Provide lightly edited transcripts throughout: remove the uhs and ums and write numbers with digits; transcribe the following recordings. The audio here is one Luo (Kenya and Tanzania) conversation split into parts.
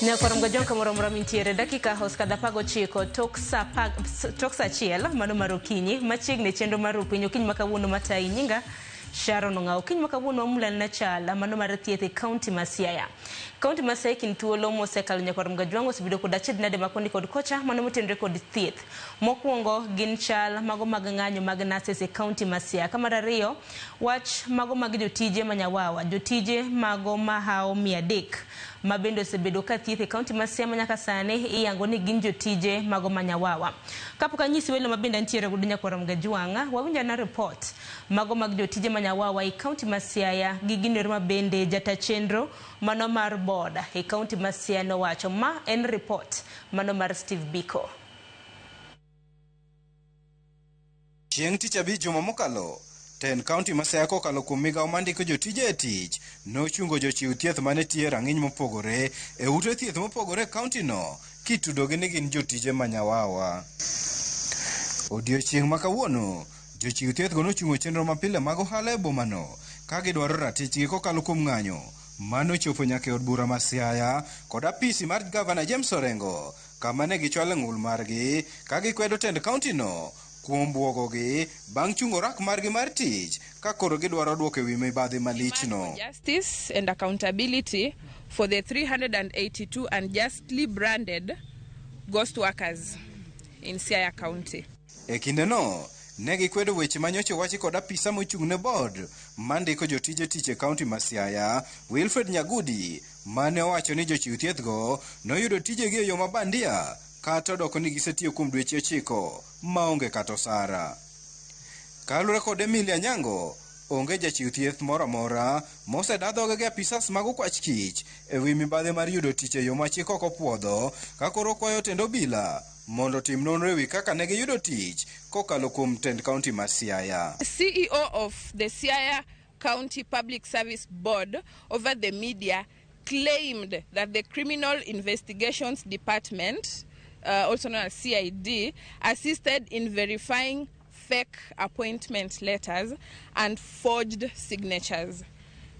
Nyakorom jonka moro mintiere dakika hos kada pago chiko toksa chiel mano marokinyi machiegni chenro mar Rupiny okiny makawuono matai nyinga Sharon Ong'aw okiny makawuono omulal na Chal mano mar Thieth e kaunti ma Siaya. Kaunti ma Siaya kin thuolo mosekalo Nyakorom Gajwang' osebedo kod achiedh nade makoni kod kocha mano motenre kod Thieth. Mokwongo gin chal mago mag ng'anyo mag nurses e kaunti ma Siaya. Ka mar ariyo wach mago mag jotije manyawawa, jotije mago mahao 300 mabende osebedo ka Thieth e kaunti ma Siaya nyaka sani iyango ni gin jotije mago manyawawa. Kapok anyisi welo mabende ntiere godo Nyakorom Gajwang', wawinja na report mago mag jotije manyawawa e kaunti ma Siaya gi ginero mabende jata chenro mano mar boda e kaunti ma Siaya nowacho. Ma en report mano mar Steve Biko. Chieng' tich abich juma mokalo, ten kaunti ma Siaya kokalo kuom migawo mandiko jotije e tich nochungo jochiw thieth mane tiye rang'iny mopogore e ute thieth mopogore e kaunti no kitudogi ni gin jotije manyawawa. Odiochieng' ma kawuono jochiw thieth go nochungo chenro mapile mag ohala e bomano ka gidwaro ratichgi kokalo kuom ng'anyo manochopo nyaka e od bura ma Siaya kod apisi mar gavana James Orengo kama ne gichwalo ng'ul margi ka gikwedo tend kaunti no kuom buogogi bang' chungo rak margi mar tich ka koro gidwaro duoko ewi mibadhi malichno. Justice and accountability for the 382 unjustly branded ghost workers in Siaya County. E kinde no ne gikwedo weche manyocha wachi kod apisa mochung' ne board mandiko jotije tich e kaunti ma Siaya, Wilfred Nyagudi, mane owacho ni jochiw thieth go noyudo tijegi e yo mabandia kata odoko ni gisetiyo kuom dweche 9 maonge kata osara. Kalure kod Emilia Nyango, onge jachiw thieth moro amora mosedadhoge gi apisas mag okwach kich ewi mibadhi mar yudo tich e yo ma chik ok opuodho ka koro kwayo tend obila mondo tim nonro ewi kaka ne giyudo tich kokalo kuom tend kaunti ma Siaya. The CEO of the Siaya County Public Service Board over the media claimed that the Criminal Investigations Department, also known as CID, assisted in verifying fake appointment letters and forged signatures.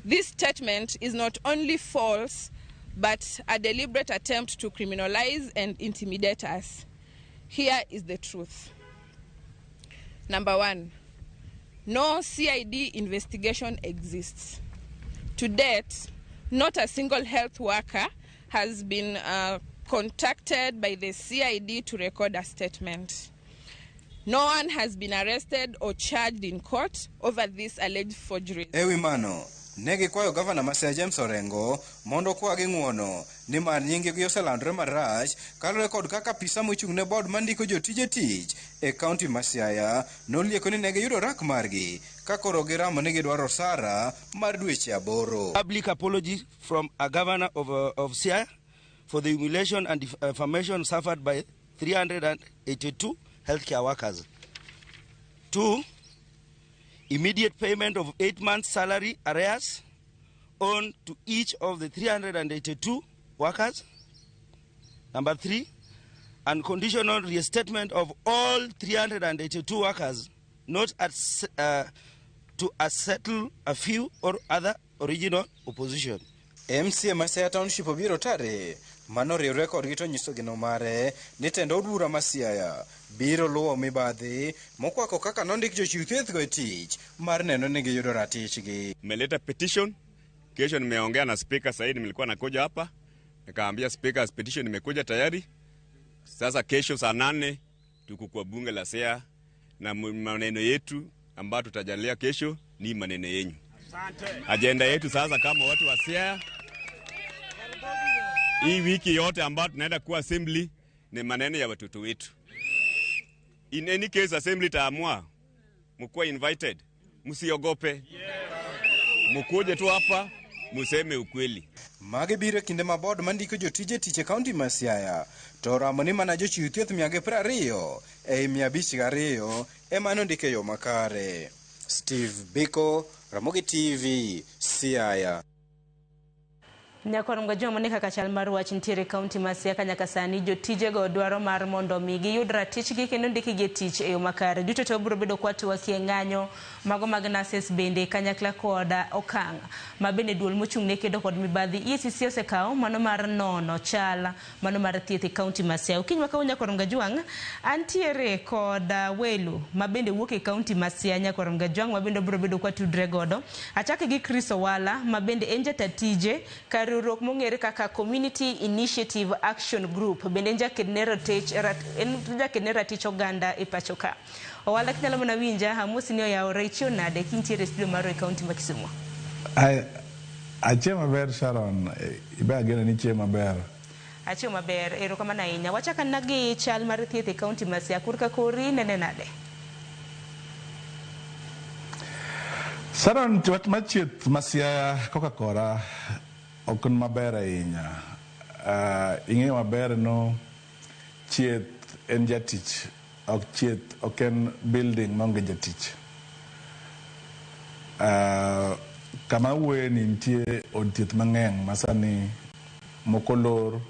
This statement is not only false, but a deliberate attempt to criminalize and intimidate us. Here is the truth. Number 1, no CID investigation exists. To date, not a single health worker has been contacted by the CID to record a statement. No one has been arrested or charged in court over this alleged forgery. Ewi mano, negi kwayo gavana ma Siaya James Orengo mondo kwagi ng'uono ni mar nyingi gi oselandre marach kalure kod kaka apisa mochung' ne board mandiko jotije tich e kaunti ma Siaya nolieko ni negi yudo rak margi ka koro giramo ni gidwaro osara mar dweche 8. Public apology from a governor of Siaya for the humiliation and defamation suffered by 382 healthcare workers. 2, immediate payment of 8 months salary arrears on to each of the 382 workers. Number 3, unconditional restatement of all 382 workers, not to settle a few or other original opposition. MCA ma Siaya Township obiro tare mano riwre kod gito nyiso gino mare ni tend od bura ma Siaya biro luwo mibadhi mokwako kaka nondik jochiw thieth go e tich mar neno ni giyudo ratichgi. Nimeleta petition, kesho nimeongea na speaker Said, nilikuwa nakuja hapa nikaambia speaker petition imekuja tayari. Sasa kesho saa 8 tuko kwa bunge la Siaya na maneno yetu ambayo tutajalia kesho ni maneno yenyu. Agenda yetu sasa kama watu wa Siaya hii wiki yote ambayo tunaenda kuwa assembly ni maneno ya watoto wetu. In any case assembly taamua mkuwa invited, msiogope. Mkuje tu hapa museme ukweli. Mage biro kinde ma board mandiko jotije tich e kaunti ma Siaya to ramo ni mana jochiw thieth 220 ei 502 ema nondike yo makare. Steve Biko, Ramogi TV, Siaya. Nyakwarom ga jomo ni kaka chal mar wach ntiere kaunti ma Siaya nyaka sani jotije go dwaro mar mondo mi giyud ratichgi kendo ndikigi tich e yo makare. Duto to biro bedo kwatwak e ng'anyo mago mag nurses bende kanyakla koda okang' ma bende duol mochung' ne kedo kod mibadhi EACC osekawo mano mar nono chal mano mar thieth e kaunti ma Siaya. Kiny ma kawuono Nyakwarom ga jwang' antiere kod welo ma bende wuok e kaunti ma Siaya Nyakwarom ga jwang' ma bende biro bedo kwatudre godo. Achake gi Chris Owala ma bende en jatatije riwruok mong'ere kaka Community Initiative Action Group bende jakedne ratich oganda e pacho ka. Owala kinyalo mana winja amosi ni oyawore ichio nade kintiere studio maro e kaunti ma Kisumu. Achie maber Sharon, ibe ageno ni chie maber. Achio maber, erokamano ahinya. Wachaka nagi chal mar thieth e kaunti ma Siaya kurka kori nene nade? Sharon, wach mar thieth ma Siaya koka kora ok maber ahinya. Ing'eyo maber no thieth en jatich, ok en building maonge jatich. Kama wuoye ni nitie od thieth mang'eny masani moko lor,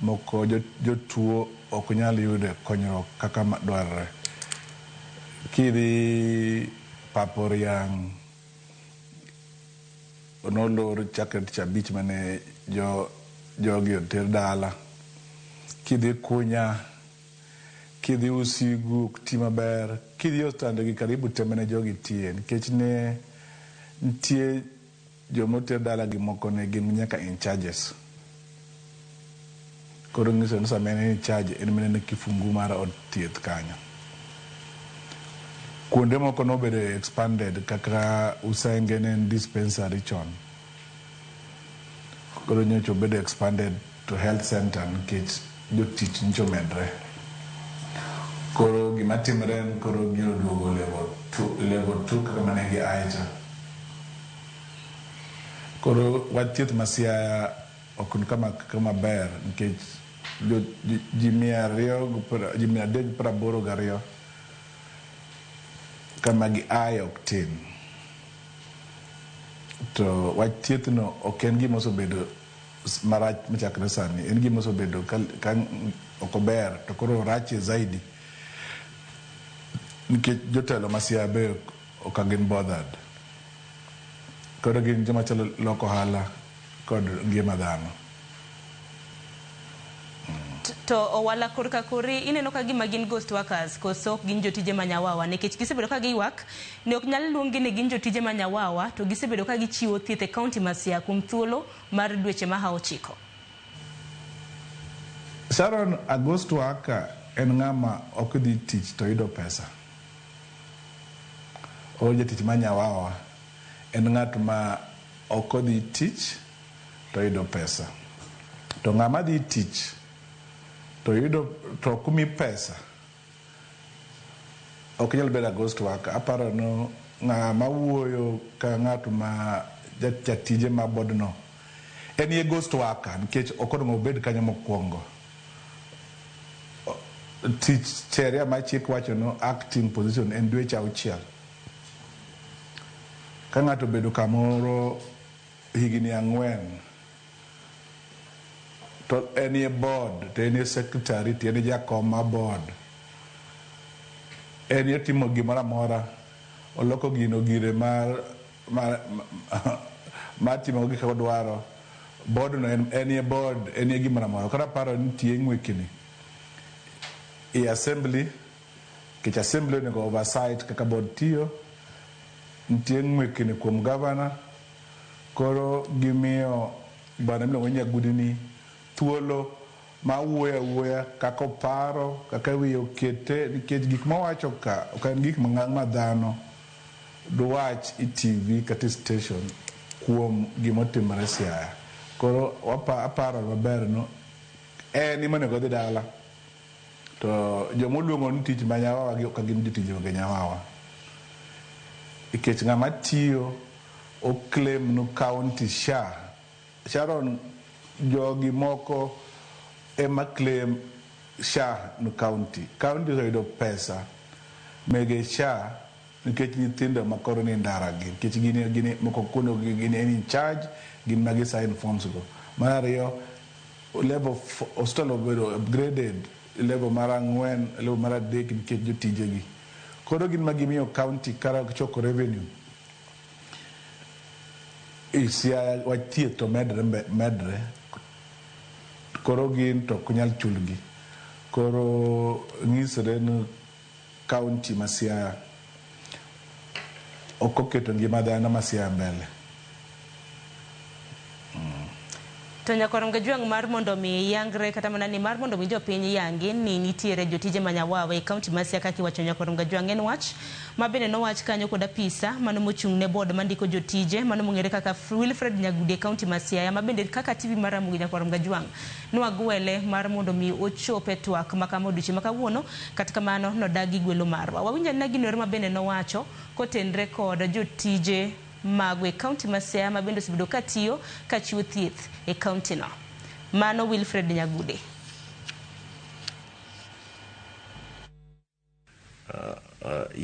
moko jotuo ok nyal yudo konyruok kaka dwarore. Kidhi Papo Riang' nolor chakre tich abich mane jogi oter dala. Kidhi Kunya, kidhi Usigu ok ti maber, kidhi Ostande karibu te mane jogi tie nikech ne nitie jomoter dala gi moko ne gin nyaka in charges. Koro ng'iso ni sama en in charge en mene kifungu mar od thieth kanyo. Kuonde moko nobedo expanded kaka Usenge en dispensary chon. Koro nyocho bedo expanded to health center nikech jotich nyocho medre. Koro gima timre en koro giro duogo level 2 kaka mane gi aecha. Koro wach thieth ma Siaya ok kama ber nikech ji 382 kama gi ae ok tin. To wach thieth no ok en gima osebedo marach machakre sani, en gima osebedo ka ok ber to koro rach zaidi nikech jotelo ma Siaya be ok gin bothered. Koro gin joma chalo loko ohala kod ngima dhano. To Owala kurka kori ineno ka gima gin ghost workers koso gin jotije manyawawa nikech gisebedo ka giywak ne ok nyal luongi ni gin jotije manyawawa to gisebedo ka gichiwo thieth e kaunti ma Siaya kuom thuolo mar dweche ma 9. Sharon, a ghost worker en ng'ama ok dhi tich to yudo pesa. O jatich manyawawa en ng'at ma ok dhi tich to yudo pesa. To ng'ama dhi tich to kumi pesa ok nyal bedo ghost worker. Aparo no ng'ama wuoyo ka ng'at ma jatije ma bodno en ye ghost worker nikech ok ongo obed kanyo mokwongo. Tich sheria ma chik wacho no acting position en dweche 6. Ka ng'ato bedo kamoro higni 4 to en ye board, to en ye secretary, to en ye jakom ma board, en ye timo gimoro amora, oloko gino gire mar timo gik odwaro. Board no en ye board, en ye gimoro amora. Koro aparo ni tie ng'wekni e assembly, kech assembly onego oversight kaka board tiyo, nitie ng'wekni kuom governor. Koro gimiyo bwana miluongo ni Nyagudni thuolo ma wuoya kaka oparo, kaka wiye okete, nikech gik mowacho ka ok en gik ma dhano dwach i TV kata station kuom gimotimore Siaya. Koro aparo maber no en imonego dhi dala to jomoluongo ni tich manyawawa gi ok gin jotije mag nyawawa. Nikech ng'ama tiyo o claim no county SHA. Sharon, jogi moko ema claim SHA no county. County oyudo pesa mege SHA nikech nyithindo makoro ni ndara gi nikech gini moko kuno gini in charge gin magi sign forms go. Mar ariyo, level hostel obedo upgraded level mar 4 level mar 3 nikech jotije gi koro gin magimiyo county kara choko revenue Siaya wach thieth to medre koro gin to kunyal chulgi koro nyisore ni county ma Siaya ok oketo ngima dhano ma Siaya mbele. To nyakorom Gajwang' mar mondo mi yangre kata mana ni mar mondo mi jopiny yangi ni nitiere jotije manyawawe e kaunti ma Siaya kaka iwacho nyakorom Gajwang' en wach ma bende nowach kanyo kod apisa mano mochung' ne board mandiko jotije mano mong'ere kaka Wilfred Nyagudi e kaunti ma Siaya ma bende kaka TV mar Ramogi nyakorom Gajwang' nwagwele mar mondo mi ochope twak makama odiochieng' ma kawuono kata kamano nodagi gwelo marwa. Wawinja na ginore ma bende nowacho kotenre kod jotije magwe kaunti ma Siaya ma bende osebedo katiyo kachiwo thieth e kaunti no. Mano Wilfred Nyagudi.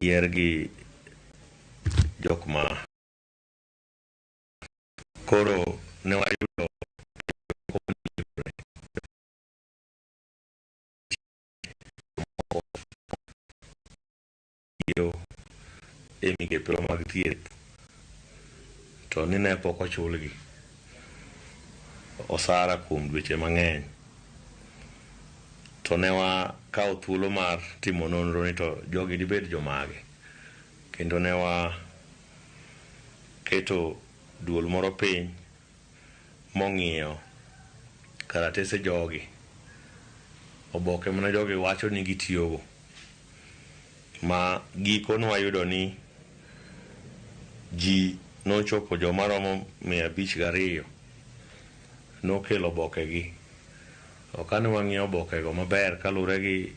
Yergi jokma koro ne wayudo e migepe mag thieth to ne pok ochulgi osara kuom dweche mang'eny to ne wakawo thuolo mar timo nonro ni to jogi dibed jomage kendo ne waketo duol moro piny mong'iyo karatese jogi oboke mana jogi wacho ni gitiyogo ma giko nwayudo ni ji nochopo joma romo 502 nokelo obokegi. Okane wang'iyo obokego maber kalure gi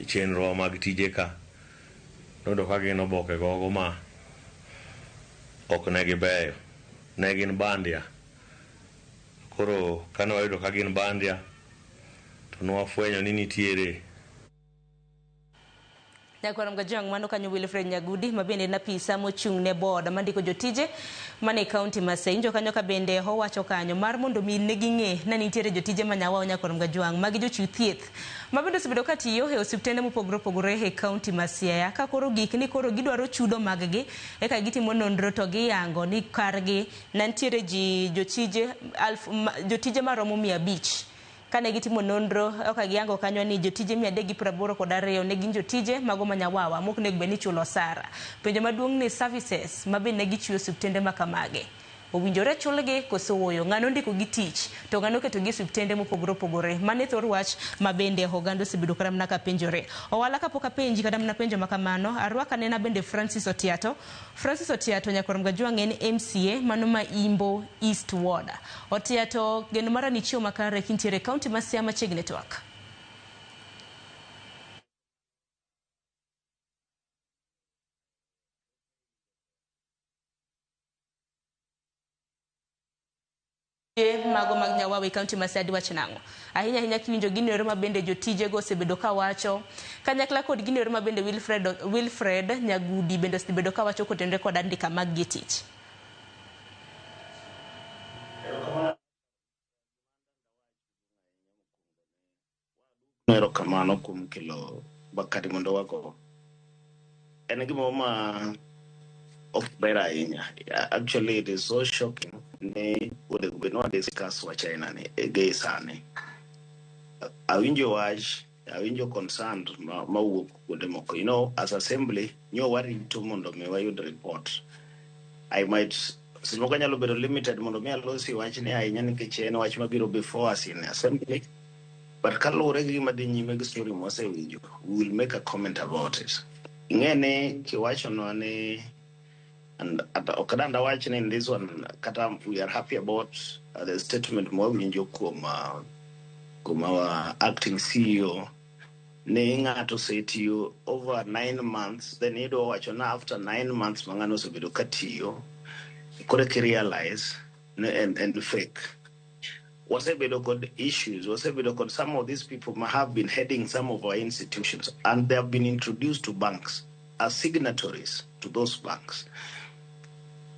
chenro mag tije ka nodo ka gin obokego ma ok ne gibeyo, ne gin bandia. Koro kane wayudo ka gin bandia to nwafwenyo ni nitiere Nyakorom Gajwang' mano kanyo Wilfred Nyagudi ma bende na pisa mochung' ne board mandiko jotije mane kaunti ma Siaya. Injo kanyo ka bende owacho kanyo mar mondo mi ne ging'e na nitiere jotije manyawa Nyakorom Gajwang' magi jochiw thieth ma bende osebedo katiyo e osiptende mopogore opogore e kaunti ma Siaya ka koro gik ni koro gidwaro chudo mag-gi eka gitimo nonro to giyango ni kargi nantiere jotije maromo 500 kane gitimo nonro oka giyango kanyo ni jotije 382 ne gin jotije mago manyawawa mok nego bed ni chulo osara. Penjo maduong' ni services ma bende gichiwo osiptende makamage owinjore chulgi koso wuoyo ng'ano ndiko gi tich to ng'ano keto gi osiptende mopogore opogore. Mane thor wach ma bende oganda osebedo kata mana ka penjore. Owala kapok apenji kata mana penjo makamano arwaka nena bende Francis Otiato Nyakorom Gajwang' en MCA mano ma Imbo East Ward. Otiato geno mara ni chiwo makare kintiere kaunti ma Siaya machiegni twak. Mago mag nyawawe kaunti ma Siaya diwach nang'o ahinya kiwinjo ginero ma bende jotije go osebedo ka wacho kanyakla kod ginero ma bende Wilfred Nyagudi bende osebedo ka wacho kotenre kod andika mag gitich. Nero kamano kuom kilo bakari mondo wako en gimo ma of better ahinya. Actually it is so shocking ne we no discuss wa China ni ege sane awinjo concerned ma wuok kuonde moko, you know, as assembly nyo wari to mondo me wayud report. I might simoko nyalo bedo limited mondo me alosi wach ni ahinya nikech en wach mabiro before us in assembly, but kalure gi gima dhi nyime gi story mwasewinjo, we will make a comment about it. Ingene kiwacho no ne and okadanda watch in this one kata we are happy about the statement mo winjo kuom our acting CEO ne ngato say to you over 9 months, then you do watch on after 9 months mangano osebedo katiyo correct realize and fake wasebedo got issues, wasebedo got some of these people have been heading some of our institutions and they have been introduced to banks as signatories to those banks.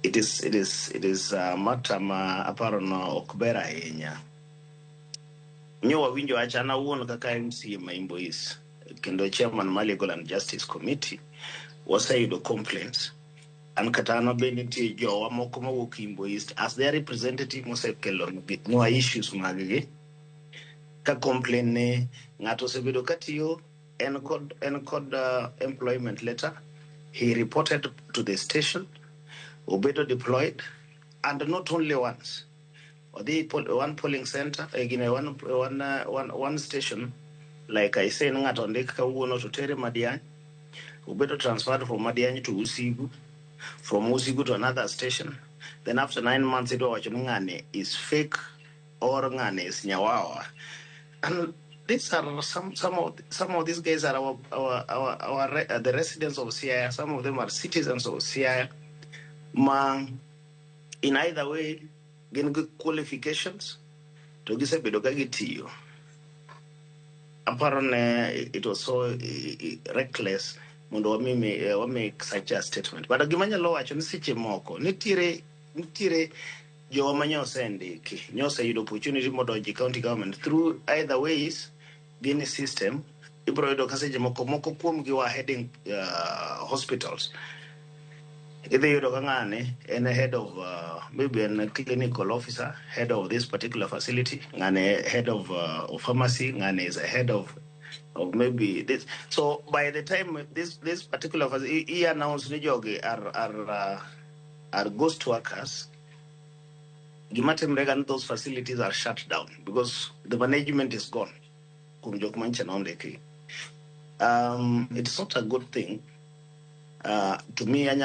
It is matama aparono okbera enya. Nyo wawinjo achana uon kaka MC Maimbo is kendo chairman Legal and Justice Committee wasayudo complaints and katano beniti jowa moko mawuok Imbo East as their representative mosekelo no issues maggi ka complain ne ngato sebedo katiyo en kod employment letter. He reported to the station, obedo deployed, and not only once. Or the one polling center, again one station, like I say, ngato ndeka uono to tere Madiany, obedo transferred from Madiany to Usigu, from Usigu to another station. Then after 9 months, it was ngane is fake or ngane is nyawawa. And these are some of these guys are our the residents of Siaya. Some of them are citizens of Siaya. In either way, getting good qualifications to get a bedogagitiyo. Apparently, it was so reckless. Mundo wa make such a statement. But agimanya law actually siche moko. Nitire jo manyo sende ki nyose you opportunity modoji county government through either ways gini system ibroido kaseje moko kuom gi wa heading hospitals. Either you ngane and a head of maybe a clinical officer, head of this particular facility, and a head of pharmacy, and is a head of maybe this. So by the time this particular facility, he announced Nijogi are ghost workers. Gimatem Regan, those facilities are shut down because the management is gone. It's not a good thing. To me, I'm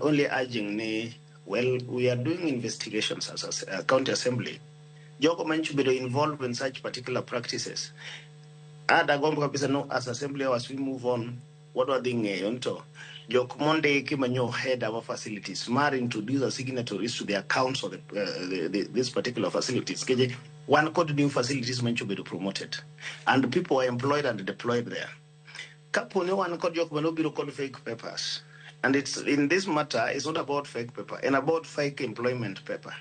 only urging, well, we are doing investigations as a county assembly. Joko should be involved in such particular practices. No, as assembly, as we move on, what are they onto? Joko Monday came and head our facilities, marrying to these signatories to the accounts of this particular facilities. One could new facilities should be promoted, and people are employed and deployed there. Couple one could joke called fake papers, and it's in this matter. It's not about fake paper and about fake employment paper.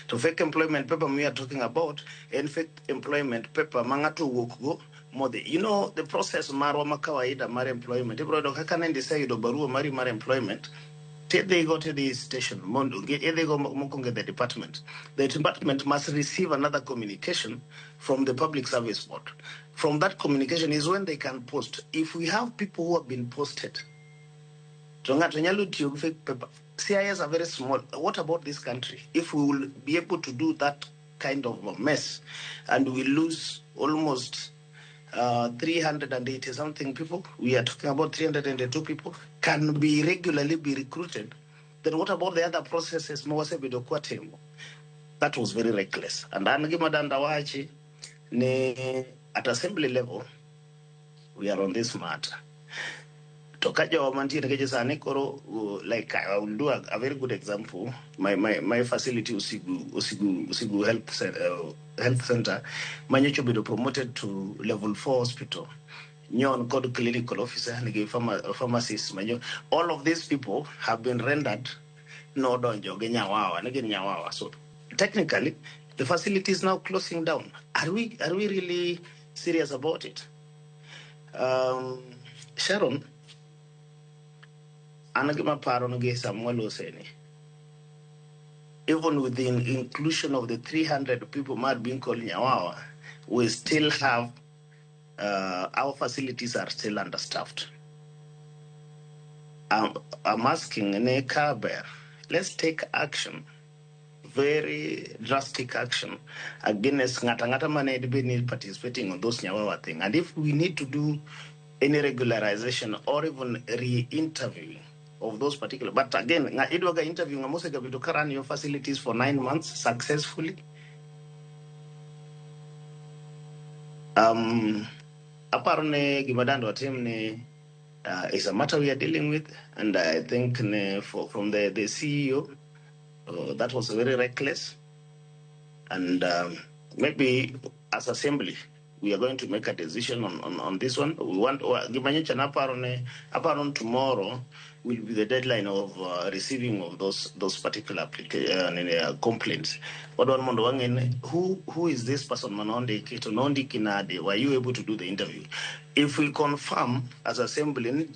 To fake employment paper, we are talking about and fake employment paper. Mangatu wukgo mode. You know the process. Marwa makawaida mar employment. Ibro kakane say you do barua mar employment. They go to the station, they go to the department. The department must receive another communication from the public service board. From that communication is when they can post. If we have people who have been posted, CIS are very small. What about this country? If we will be able to do that kind of a mess and we lose almost 380 something people, we are talking about 302 people, can be regularly be recruited, then what about the other processes? That was very reckless. And at assembly level, we are on this matter. Like I will do a very good example. My facility Usigu Health Center, managed to be promoted to level 4 hospital. Nyon called clinical officer and pharmacist. All of these people have been rendered no donjo genyawawa. So technically, the facility is now closing down. Are we really serious about it? Sharon. Even with the inclusion of the 300 people being called Nyawawa, we still have our facilities are still understaffed. I'm asking Kaber, let's take action, very drastic action against Ngata Mane participating on those Nyawawa thing. And if we need to do any regularization or even re-interviewing of those particular, but again, Idwaga interviewing to run your facilities for 9 months successfully. Apparently, Gimadando Atemne is a matter we are dealing with, and I think from the CEO, that was very reckless, and maybe as assembly, we are going to make a decision on this one. We want Aparon tomorrow will be the deadline of receiving of those particular complaints. But who is this person? Were you able to do the interview? If we confirm as assembly,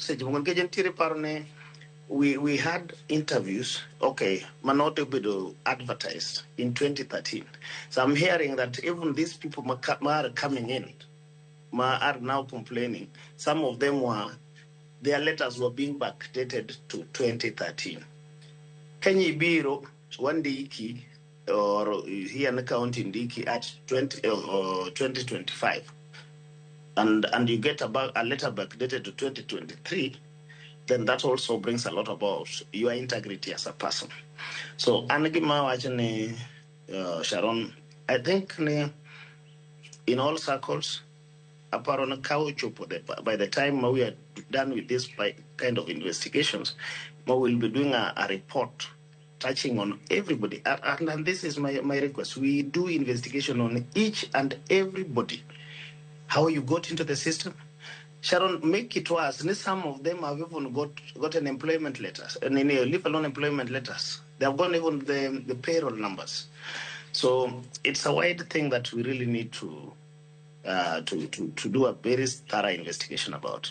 we had interviews, okay, Manote Bido advertised in 2013. So I'm hearing that even these people are coming in, are now complaining. Some of them their letters were being backdated to 2013. Kenyi Biro, one Diki, or here in the county in Diki at 2025, and you get a letter backdated to 2023, then that also brings a lot about your integrity as a person. So, Sharon, I think in all circles, by the time we are done with this kind of investigations, we will be doing a report touching on everybody. And this is my request. We do investigation on each and everybody. How you got into the system. Sharon, make it worse. Some of them have even gotten employment letters, and leave alone employment letters. They have gone even the payroll numbers. So it's a wide thing that we really need to do a very thorough investigation about.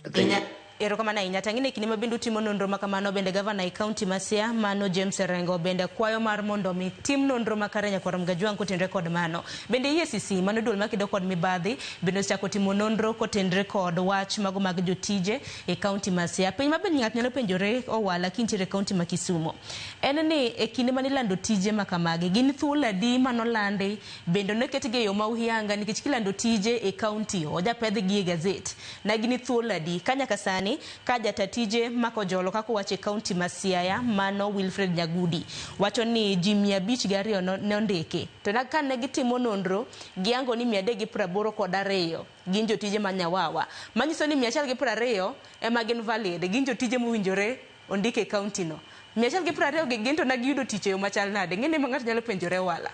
I think. Erokamana inyatangine kini mabindu timo nondro makamano bende gavana I county Siaya mano James Rengo bende kwayo mar mondo mi tim nondro makarenya kwa ramgajwang kotendre kod mano bende EACC mano dul makido kod mibadhi bende chako timo nondro kotendre kod wach mago mag jotije e county Siaya piny maben ngat nyalo penjore owala kintiere county ma Kisumu enni e kinde manilando tije makamagi gin thula di manolande bende neketge yo mauhianga nikech kilando tije e county oja pedhgi e gazette na gin thula di kanya kasani kaja tatije makojolo kako wache county Siaya mano Wilfred Nyagudi wacho ni jimia beach gario nondeke to na kan negitimo nondro giango ni 380 kod ariyo gin jotije manyawawa manyiso ni 120 ema gin valid gin jotije mowinjore ondike county no 120 gin to nagiyudo tich yo machal nade ngene ma ng'ato nyalo penjore wala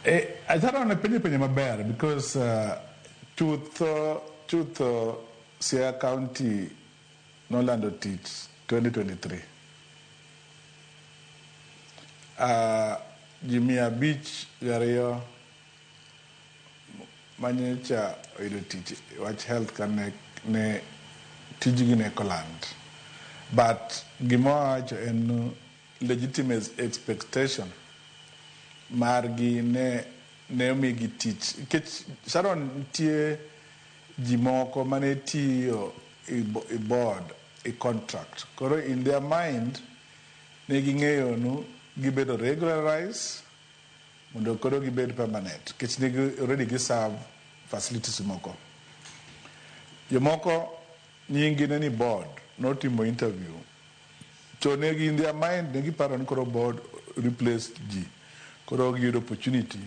I thought on a penny maber because truth Siaya County Nolando Teach 2023. Jimia Beach Gario Manyecha Oido Teach watch health can ne Tijigine Coland. But Gimoach and legitimate expectation Margi ne Neomigi Teach. Sharon Tie Jimoko maneti a board, a contract. Koro in their mind, negingeyo no gibedo regularize, mundo koro gibedo permanent. Kich negi already giserve facilities moko. Yomoko nyingi neni board, no timo interview. So negi in their mind, negi paron koro board replace G. Koro give opportunity,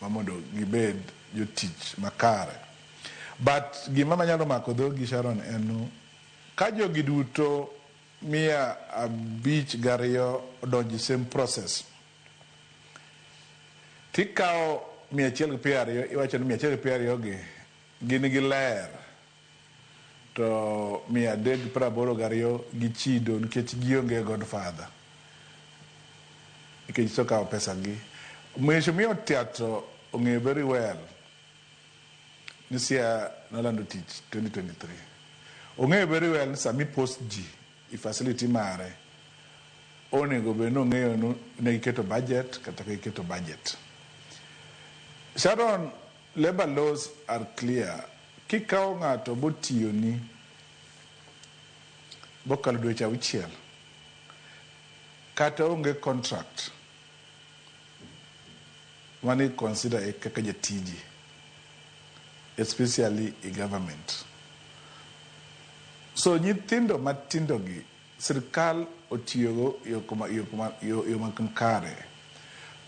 mamondo gibed you teach makare. But gimama nyalo makodho gi Sharon enu kajo giduto mia a beach gario donji same process tikao 120 iwacho ni 120 gin gi ler to 380 gi chido nikech gionge godfather ikech to kao pesa gi mheshimiwa Thieth onge very well Siaya Nolando Teach 2023. Onge very well sami post G I facility mare. Onego beno ng'eyo no ne iketo budget kata iketo budget. Sharon, labor laws are clear. Kikao ng'ato botiyo ni bokalo dweche 6 kata onge contract mani consider kaka jatiji. Especially a government. So nyithindo matindo gi sirkal otiyogo yo makankare.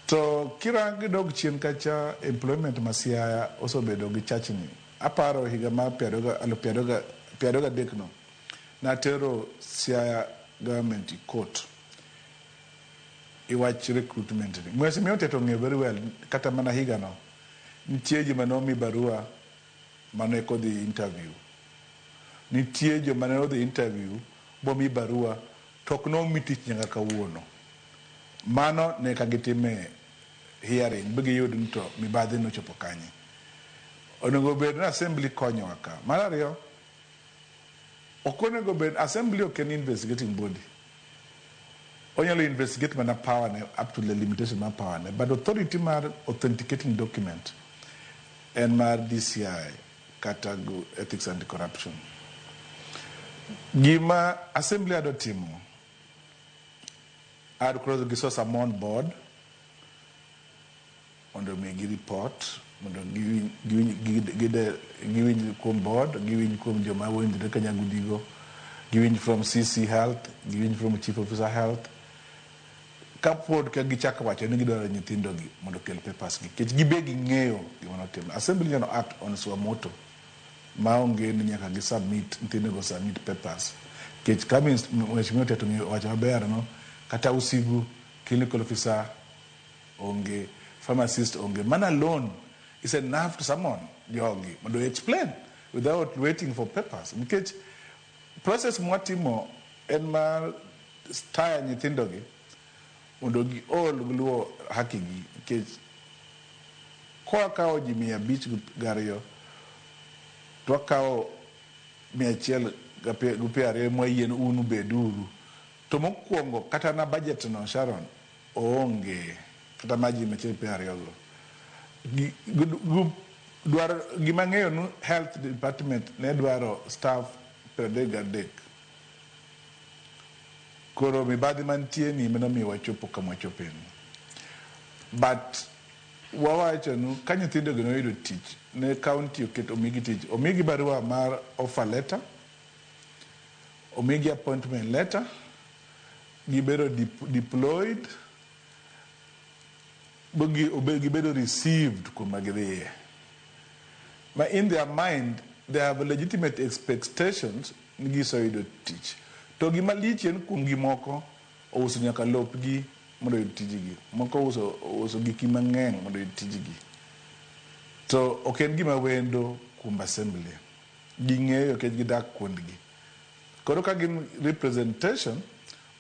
To kirangi dog chien kacha employment Siaya osebedo gi chachni. Aparo higa ma piadoga dekno natero Siaya government court iwach recruitment ni. Mheshimiwa Thieth onge very well kata mana higa no nitie joma nomi barua mane kodhi interview. Nitie joma ne odhi interview bomi barua tok nomi tich nyaka kawuono. Mano ne kagitime hearing bigi yud nito mibadhi nochopo kanye. Onego bed na assembly konyowa ka. Mar ariyo, okonego bed assembly ok en investigating body. Onyalo investigate mana power ne up to the limitation of power ne, but authority mar authenticating document and mar DCI kata ethics and corruption. Gima assembly adotimo ad cross giso samon board mondo megi report mondo giwinj kuom board, giwinj kuom joma wonjre kanyagudigo, giwinj from CC Health, giwinj from Chief Officer Health. Kapod ka gichako wacho ni gidwaro nyithindogi mondo kel papers gi. Kech gibe ging'eyo gima notimo. Assembly nyalo act on suamoto maonge ni nyaka gisubmit, nyithindogo submit papers. Kech kama mheshimiwa Thieth wacho maber no, kata usigu, clinical officer onge, pharmacist onge. Man alone is enough to summon jogi mondo explain without waiting for papers. Because process mwatimo en ma staya nyithindogi mondo gi all gluo haki gi. Because kwa kao ji 500 to kao 150 moyien unu beduru. To mokwongo kata na budget no Sharon onge kata maji 150 go. Dwaro gima ng'eyo no health department ne dwaro staff 30. Koro mibadhi mantie ni meno mi wachopo kama wachopeni. But wawacho no ka nyithindo gi noyudo tich ne county oketo omigi tich, omigi barua mar offer letter, omigi appointment letter, gibedo deployed, gibedo received kuma gidhiye. But in their mind, they have legitimate expectations ni giso yudo tich. To gima lich en kuom gimoko ouso nyaka lopgi mondo yud tijigi. Moko ouso giki mang'eny mondo yud tijigi. To ok en gima wendo kuom assembly. Ging'eyo kech gidak kuondgi. Koro ka gin representation,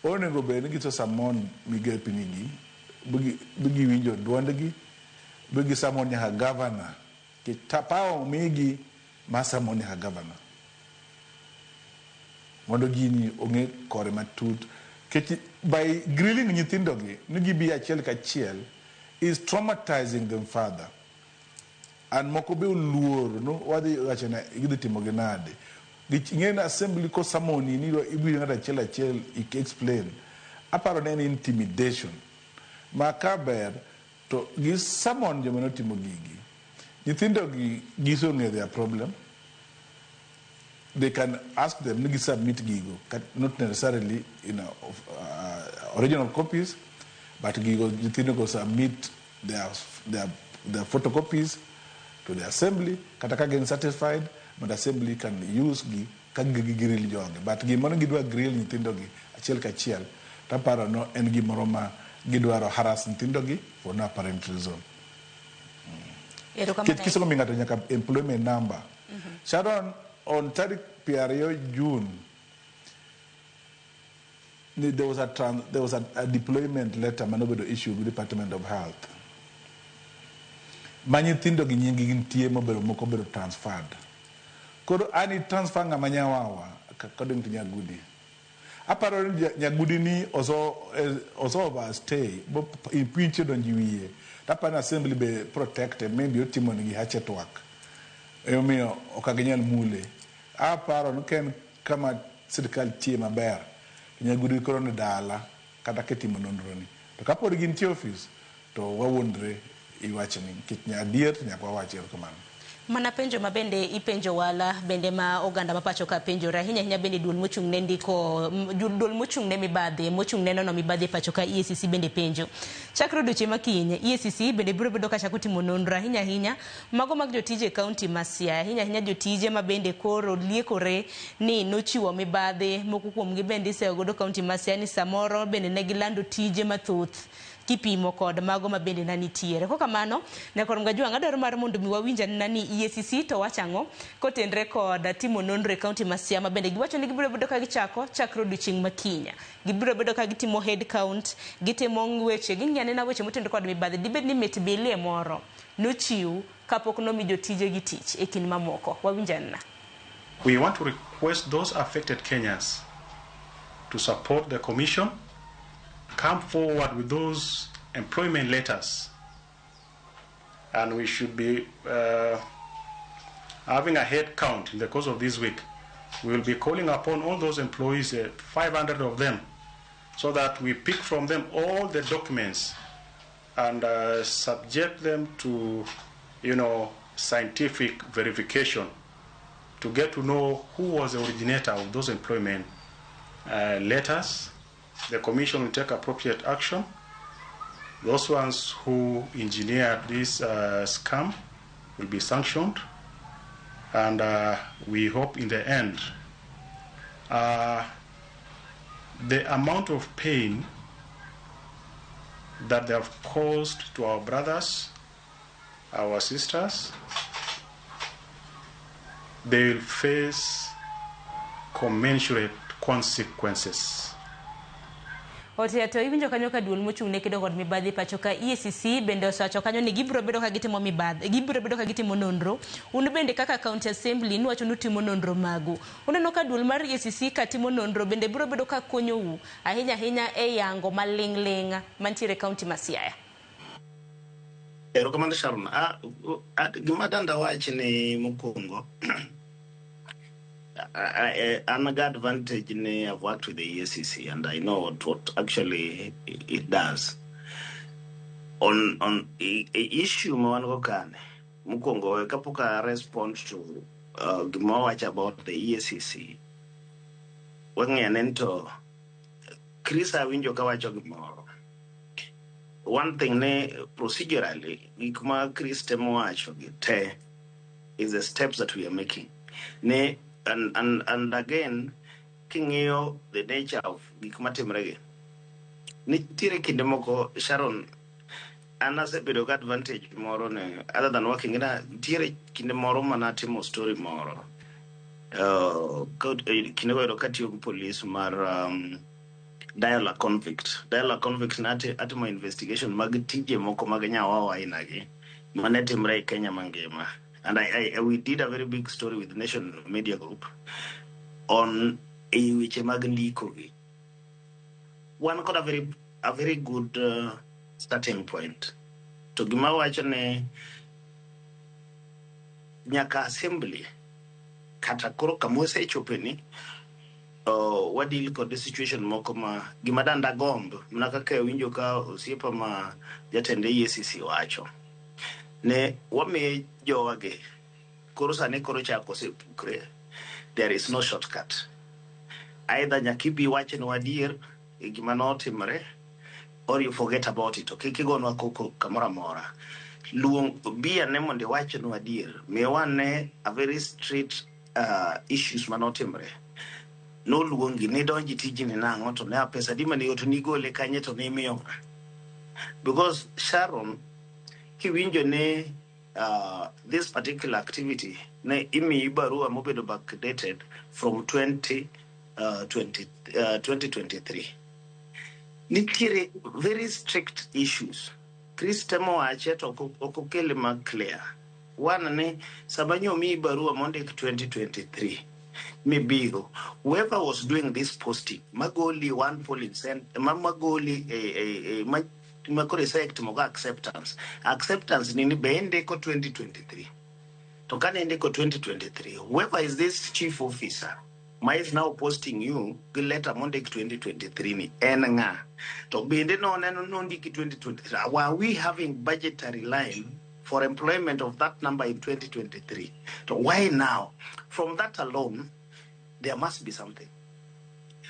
onego bed ni giso samon migepi nigi, bigi winjo duondgi, bigi samon nyaka governor. Kitapao migi masamon nyaka governor. Mondo gini onge kore matut. By grilling nyithindogi, nigi bi achiel kachiel, is traumatizing them further. And moko be uluor, no wadi wachana igidhi timo genade. Ng'en assembly ko samoni ni ibiro ng'ata achiel explain. Aparo ne en intimidation. Makaber to gi samon joma notimo gigi. Nyithindogi giso ng'e their problem. They can ask them to submit gigo, not necessarily original copies, but gigo nyithindo submit their photocopies to the assembly. Kataka get satisfied, but assembly can use gi kagi grill jonge. But gimoro gidwa grill nyithindogi achiel kachiel. Taparo no en gimoro ma gidwaro harass nyithindogi for no apparent reason. Kisomo mingato nyaka employment number. Sharon, on 30 June, there was a deployment letter Manobedo issued with the Department of Health. Manyithindo gi nyingi gintie mobero moko bero transferred. Koro ani transfer nga manyawawa according to Nyagudi. Aparo Nyagudi ni also overstay in pinche don jiwie. Tapa assembly be protected, maybe otimo ni hatchet work. Eyomiyo okaginyal mule. Aparo nuken kama sirikal tie maber. Nyagudi koro ni dala kata ketimo nonro ni. To kapod gintie office to wawondre iwachni kitnya adier nyaka wawachi kamano. Mana penjo mabende ipenjo wala bende ma oganda mapacho ka penjo rahinya bende duol mochung ne ndiko duol mochung ne mibadhi mochung ne no mibadhi pacho ka EACC bende penjo chakro doche makinye EACC bende biro bedo ka chakutimo nonro hinya mago mag jotije county ma Siaya hinya jotije mabende koro liekore ni nochiwo mibadhi moko kuom gi bende iseyo godo county ma Siaya ni samoro bende ne gilando tije mathoth kipimo kod mago mabende nanitiere. Kokamano ne korom gajwang' adwaro mar mondo mi wawinja nani EACC to wachang'o kotenre kod timo nonro e kaunti ma Siaya bende giwacho ni gibiro bedo ka gichako chakre odiochieng' ma kinya. Gibiro bedo ka gitimo head count, gitimo weche ging'ane na weche motenre kod mibadhi dibed ni mit bilie moro nochiw kapok nomi jotije gi tich e kin mamoko. Wawinjana. We want to request those affected Kenyans to support the commission, come forward with those employment letters, and we should be having a head count in the course of this week. We will be calling upon all those employees, 500 of them, so that we pick from them all the documents and subject them to, scientific verification to get to know who was the originator of those employment letters. The commission will take appropriate action. Those ones who engineered this scam will be sanctioned, and we hope in the end the amount of pain that they have caused to our brothers, our sisters, they will face commensurate consequences. Otia to iwinjo kanyo ka duol mochung' ne kedo kod mibadhi pacho ka EACC bende osacho kanyo ni gibiro bedo ka gitimo mibadhi, gibiro bedo ka gitimo nonro. Un bende kaka county assembly nuwacho nutimo nonro magu. Uneno ka duol mar EACC ka timo nonro bende biro bedo ka konyo u ahinya e yango maling'ling mantiere county ma Siaya. Erokamano Sharon. Gima danda wach ni mokwongo. I'm a good advantage in I've worked with the EACC and I know what actually it does. On issue mwango kane mukongo kapoka respond to gimawach about the EACC. Wangenento Chris awinjo kawacho gimoro. One thing ne procedurally gikma Chris temo wacho gite is the steps that we are making. Ne and again, king'eyo the nature of gik matimrege. Nitiere kinde moko Sharon, an asebedo ga advantage moro ne other than working na nitiere kinde moro manatimo story moro. Kinde go katiyo gi police mar dialogue convict. Dialogue convict nati atimo investigation mag tije moko mag nyawawa inagi manetimre Kenya mangima. And we did a very big story with the Nation Media Group on which Magandikogi. One got a very good starting point. To Gimawachane Nyaka Assembly Katakoro Kamose Chopeni what deal got the situation mokoma Gimadanda Gomb Nakaka Winjoka Usiepa ma Jatende EACC wacho. Ne wame joage korosa ne korocha kose pukre. There is no shortcut. Either nyakibi wache no adir igimano timre or you forget about it. Okay, kigonwa koko kamora mora. Luong bia ne monde wache no adir. Me wane a very straight issues manotimre. No luongi ne donji tijini na ngoto ne pesa dima ni yoto nigole kanye to ne miyo. Because Sharon kiwinjo ne this particular activity ne imi barua mobedo backdated from 2023. Nitiere very strict issues. Chris temo wache to okokele ma clear. One ne sabanyo mi barua Monday 2023. Mibiro. Whoever was doing this posting, magoli one polling center, magoli makore select moga acceptance nini beende ko 2023 tokane ende ko 2023. Whoever is this chief officer is now posting you the letter Monday 2023 ni enga to beende no ndiki 2023. Were we having budgetary line for employment of that number in 2023? So why now? From that alone there must be something.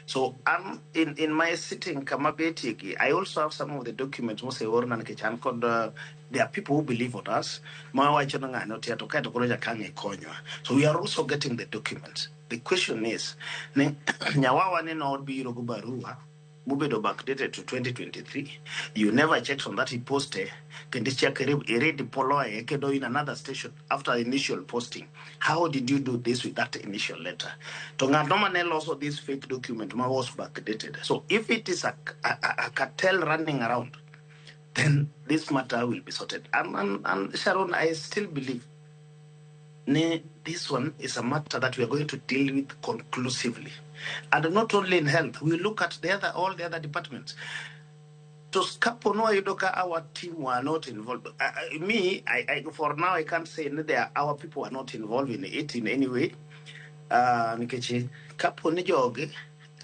So I'm in my sitting Kamabetigi. I also have some of the documents. There are people who believe on us. So we are also getting the documents. The question is, mubedo backdated to 2023. You never checked on that he posted. Can check redeploy in another station after initial posting? How did you do this with that initial letter? Tonga nomanel also this fake document was backdated. So if it is a cartel running around, then this matter will be sorted. And Sharon, I still believe this one is a matter that we are going to deal with conclusively. And not only in health, we look at all the other departments. To Skapono Yudoka, our team were not involved. For now, I can't say our people are not involved in it in any way. Nikechi, Kaponijoge,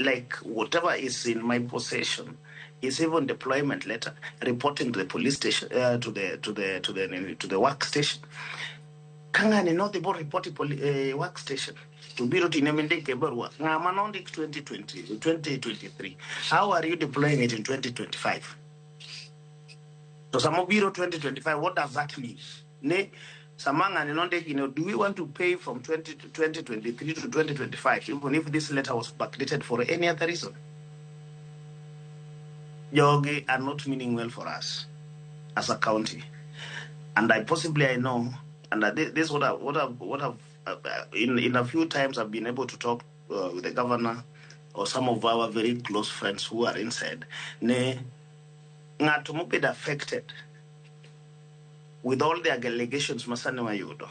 like whatever is in my possession, is even deployment letter reporting to the police station, to the workstation. Kangani not the board reporting workstation. To be routine Keberwa. Namanondik 2023. How are you deploying it in 2025? So some Biro 2025, what does that mean? Ne Samanga and do we want to pay from 2023 to 2025, even if this letter was backdated for any other reason? Yogi are not meaning well for us as a county. And I know, and this is what I've in a few times I've been able to talk with the governor or some of our very close friends who are inside. Ne ngatumupid affected with all the allegations masane mayudo.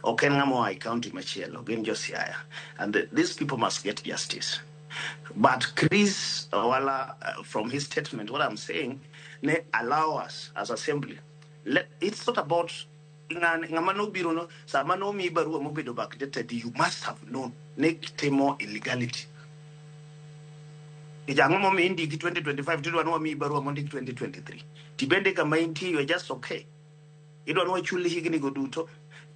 Okengamoi County Machielo, Genjo Siaya. And these people must get justice. But Chris Wala, from his statement, what I'm saying, allow us as assembly. It's not about you must have known more illegality. 2025 2023. Tibende kamainti, you're just okay. You don't know what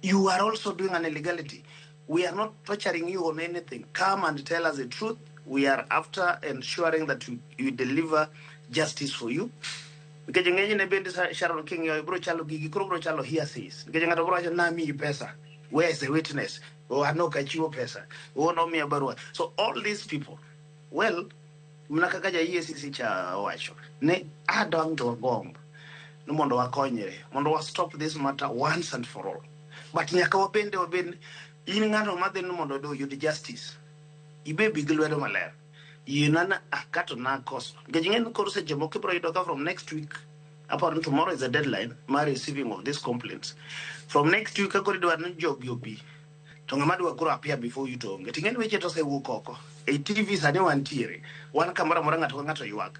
you are also doing an illegality. We are not torturing you on anything. Come and tell us the truth. We are after ensuring that you deliver justice for you. Because Sharon King, Chalo here says, where is the witness? Oh, I know Kachiwo Pesa. Oh, no, me Barua. So all these people, well, Mnakagaja ESC cha wacho. Ne adang to a bomb. No mondo wakonyere. Mondo wa stop this matter once and for all. But nyaka wabende ngano mother no mondo do you the justice. Ibe bigilwedo maler. Yinana akato na koso. Gajingen koruse jamoke pro idoka from next week. Upon tomorrow is the deadline. My receiving of these complaints. From next week, I go to a job yobi. Tongamadu will grow up here before you to getting any way to say wukoko. A TV is a new one theory. One camera moranga to Wangata you work.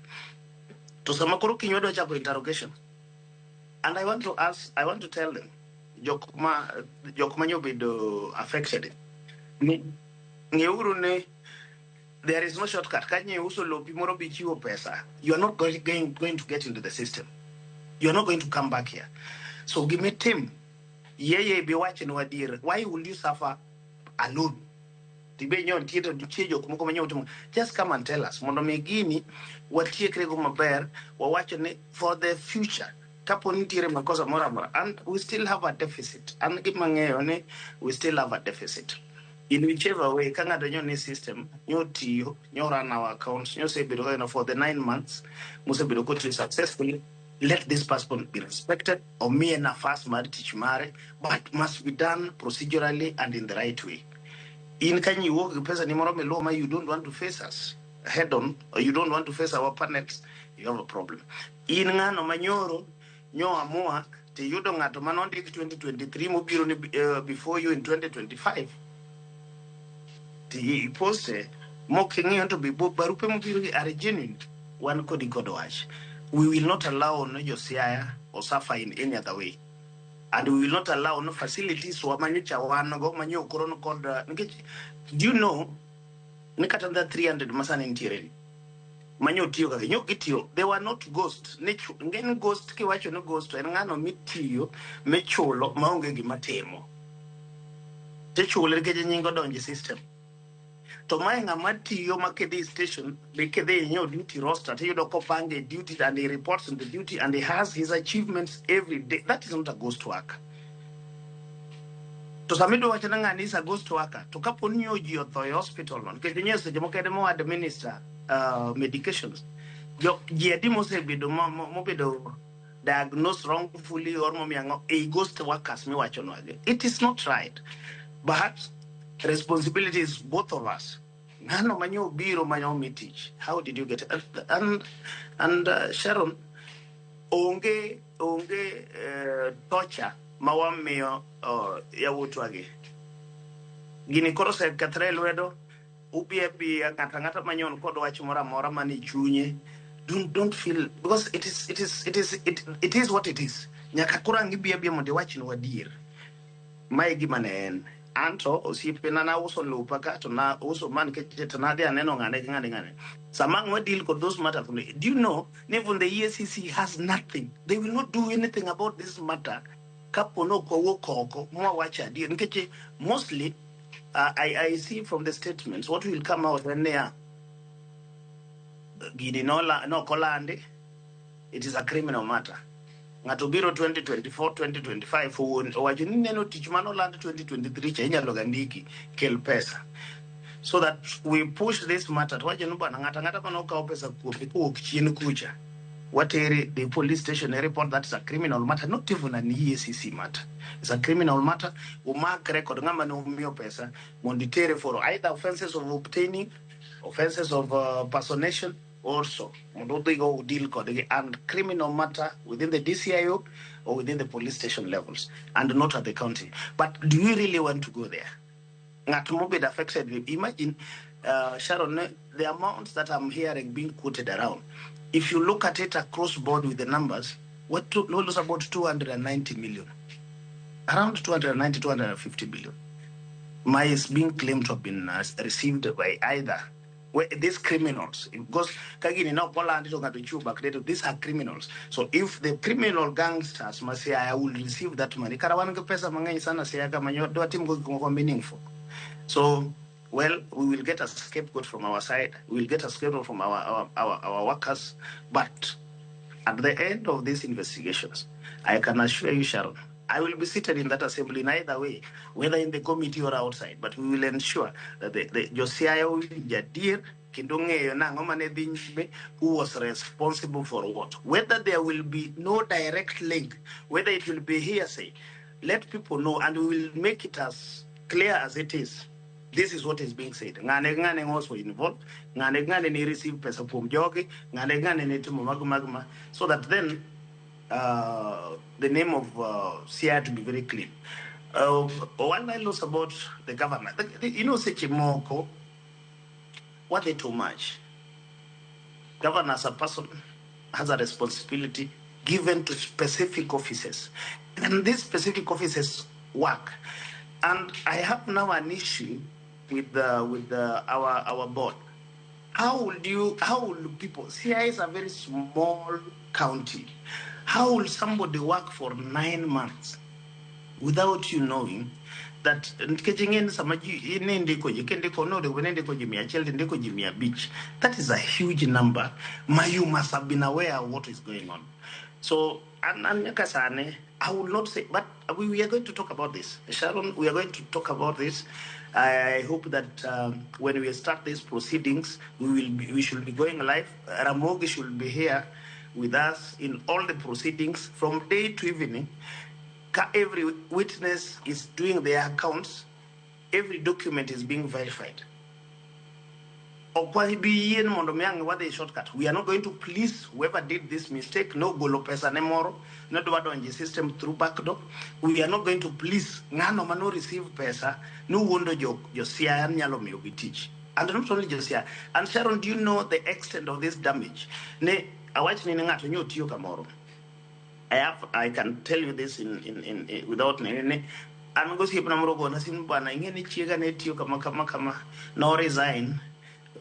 To Samakuru Kinyodo Chapo interrogation. And I want to tell them, Jokuma Yobido affected it. There is no shortcut. You are not going to get into the system. You are not going to come back here. So give me Tim. Be watching what dear. Why will you suffer alone? Just come and tell us. We're watching it for the future. And we still have a deficit. And we still have a deficit. In whichever way, the system, run our accounts, for the 9 months, successfully. Let this passport be respected, or me and a fast marriage but must be done procedurally and in the right way. In can you walk the person you don't want to face us head on, or you don't want to face our partners, you have a problem. In no manyoro, amua, te you don't have to 2023 before you in 2025. The post mocking to be both barupe are genuine. One could watch. We will not allow no Siaya or suffer in any other way. And we will not allow no facilities or manucha one go manu corona called. Do you know Nikatanda 300 Masan in Tirel? Manu Tio, you get you. They were not ghosts. Nature again ghost kiwacho no ghost and ngano mitio mecholo maunge matemo. Techulo getting on the system. To my Mati Makede station, because they know duty roster, you know, Kopang duty and he reports on the duty and he has his achievements every day. That is not a ghost worker. To Samido Wachananga is a ghost worker. To Kapunyo Geo hospital, because the news the Democrat administer medications. Jedi mose bedo mobedo diagnosed wrongfully or momiango a ghost workers me wacho nwage. It is not right. But responsibility is both of us. Nano manyo biro manyo mitich. How did you get it? And Sharon, onge torture mawamiyo yawutwagi. Gini koro se katre lwedo ubie ngata manyon kod wach mora mani chunye. Don't feel, because it is what it is. Nyaka kura ngibie mondo wach no wadier. Mae gima ne en. Anto osiepena na uso lupa ka to na uso man ke to na dia neno ngane. Samang we deal with those matters. Do you know even the EACC has nothing. They will not do anything about this matter. Kapo no ko woko mo wacha dia nkeche mostly I see from the statements what will come out when they are no kolande. It is a criminal matter. Ngatubiro 2024 2025 wajini neno tichmano land 2023 chenya logandiki kel pesa, so that we push this matter wajinu bana ngata manoka pesa kuoku chini kucha wateri the police station report that is a criminal matter, not even an EACC matter. It's a criminal matter. Umark record ngama no umio pesa monditere for either offenses of obtaining, offenses of personation, also they go deal and criminal matter within the DCIO or within the police station levels and not at the county. But do we really want to go there? Ngatumobid affected. Imagine, Sharon, the amounts that I'm hearing being quoted around. If you look at it across board with the numbers, what lose about 290 million, around 290, 250 billion. Money is being claimed to have been received by either these criminals, because kagini now Poland is going to chew back. These are criminals. So if the criminal gangsters Siaya will receive that money, karawan pesa mangai sana Siaya kama do team go meaningful. So well, we will get a scapegoat from our side. We will get a scapegoat from our workers. But at the end of these investigations, I can assure you, Sharon, I will be seated in that assembly in either way, whether in the committee or outside. But we will ensure that the Siaya will jadir who was responsible for what. Whether there will be no direct link, whether it will be hearsay, let people know, and we will make it as clear as it is. This is what is being said. Ngane also involved. Ngane ni receive pesa from jogi. Ngane ni tumo magma. So that then the name of Siaya to be very clean. One I knows about the government. You know, Sechimoko, what they too much. Governor as a person has a responsibility given to specific offices. And these specific offices work. And I have now an issue with our board. How will people? Siaya is a very small county. How will somebody work for 9 months without you knowing that that is a huge number? You must have been aware of what is going on. So, I will not say, but we are going to talk about this. Sharon, we are going to talk about this. I hope that when we start these proceedings, we should be going live. Ramogi should be here with us in all the proceedings from day to evening. Every witness is doing their accounts. Every document is being verified. What they shortcut. We are not going to please whoever did this mistake. No golo pesa nemoro. Not what on the system through backdoor. We are not going to please. Ngano mano receive pesa. No wonder your Siaya nyalo me obi teach. And not only just Siaya. And Sharon, do you know the extent of this damage? Ne awach ni ngato nyo tiyo kamoro. I can tell you this in without nene. I'm going to say Namrogo Nasim Bana in Chiga Netio kama no resign.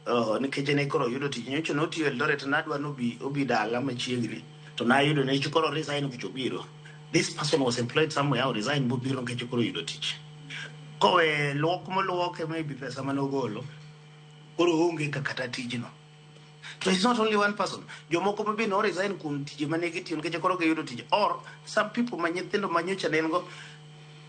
Nikejene koro yudo tinyo no tiyo Eldoret nadwa no bi dala machiegni. To na yudo ne chukoro resign kuchobiro. This person was employed somewhere or resign bubiro nkechukoro yudo tich. Kowe loke maybe pesa manogolo. Koro hungi kakata tijino. So it's not only one person. Jomoko maybe no resign kum tiji manegiti unkeche koro ke yudo tiji. Or some people manyithindo manyocha nengo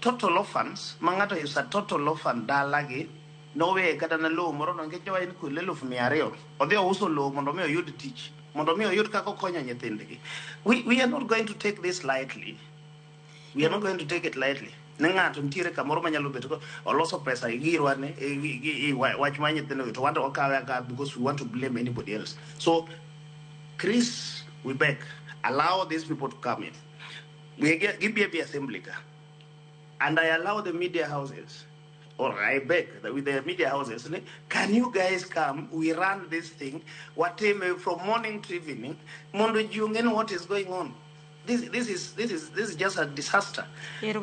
total orphans. Mangato is a total orphan dalagi. no way kata na lo moro no ngecho en ku lelo fu miario odhi uso lo mondo mi oyud tich mondo mi oyud kako konyo nyithindgi. We are not going to take this lightly. We are not going to take it lightly. Nengato ntiere kamoro manyalo bedo ko oloso pesa igirwa ne wach ma nyithindo to want to okawe ka because we want to blame anybody else. So Chris, we beg, allow these people to come in. We give the assembly, and I allow the media houses, or I beg that with the media houses, can you guys come? We run this thing, whatever from morning to evening. Mondo jungen, what is going on? This is just a disaster. Or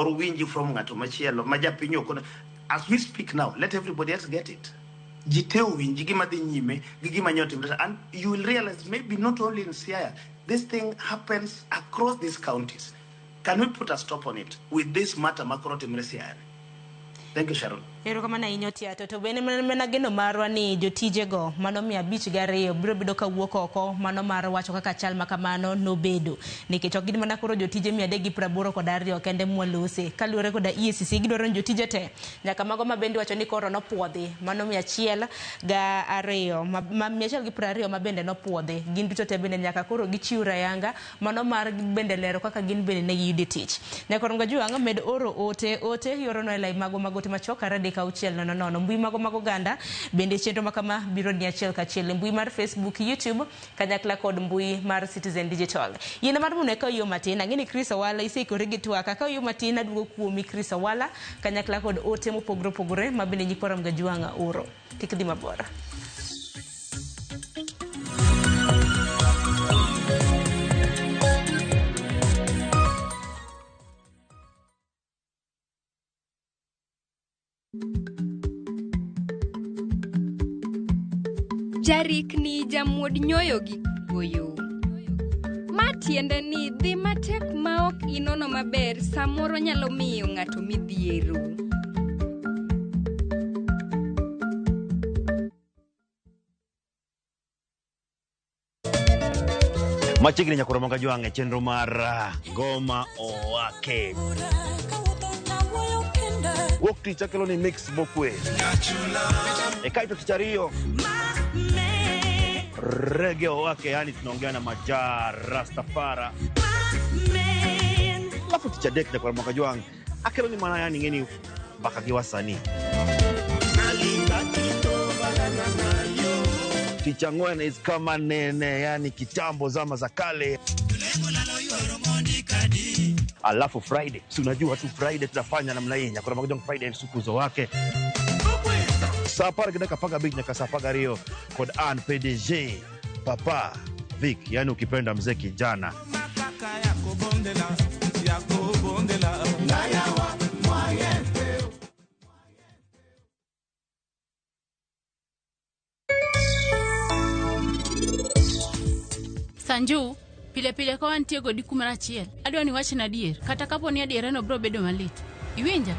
winji from ngato machielo majapinyo kono. As we speak now, let everybody else get it. And you will realize maybe not only in Siaya, this thing happens across these counties. Can we put a stop on it with this matter Makoroti Siaya? Thank you, Sharon. Ero kama na inyoti ato to bene mena geno marwa ni jotije go mano 502 biro bedo ka wuok oko mano mar wacho kaka chal makamano no bedo nikech ok gidimana koro jotije 382 kende mwalose kaluore koda EACC gidwaro jotije te nyaka mago mabende wacho ni koro no puodhi mano 102 ma 120 mabende no puodhi gin duto te bende nyaka koro gichiura yanga mano mar bende lero kaka gin bende ne yudi tich nyaka ronga juanga med oro ote yoro no elai magote machoka radi kauchiel no mbui mago ganda bende chenro makama biro ni achiel kachiel mbui mar Facebook, YouTube kanyakla kod mbui mar Citizen Digital. Yena mar mune ka yo matina ngini Chris Awala isikore gitwaka ka yo matina dugo kuomi Chris Awala kanyakla kod ote mopogore mabende nyipora mgajuanga oro kik dhi mabora. Jarik ni jamuod nyoyo gi goyo. Matiende ni dhi matek maok inono maber samoro nyalo miyo ng'ato midhiero. Machigni nyakoro monga juange chenro mar Goma Owake. Wok tich akelo ni mix bokwe. Ekaito tichario. Reggae Owake, yani tunaongea na Majar Rastafara. Lafu ticha dek nyakoro monga juange. Akelo ni mana yani ngeni baka giwasani. Ticha Ngwena is kama nene, yani kitambo zama za kale. Alafu Friday, si unajua tu Friday tutafanya namna hii. Nyakura magojong Friday siku zo wake. Sapar kidaka paga beach nyaka sapaga Rio kod an PDG Papa Vic, yani ukipenda mzee kijana. Sanju, pile kwa ntiego di 11. Adwa ni wach na dier. Kata kapo ni adiera no bro bedo malit. Iwinja?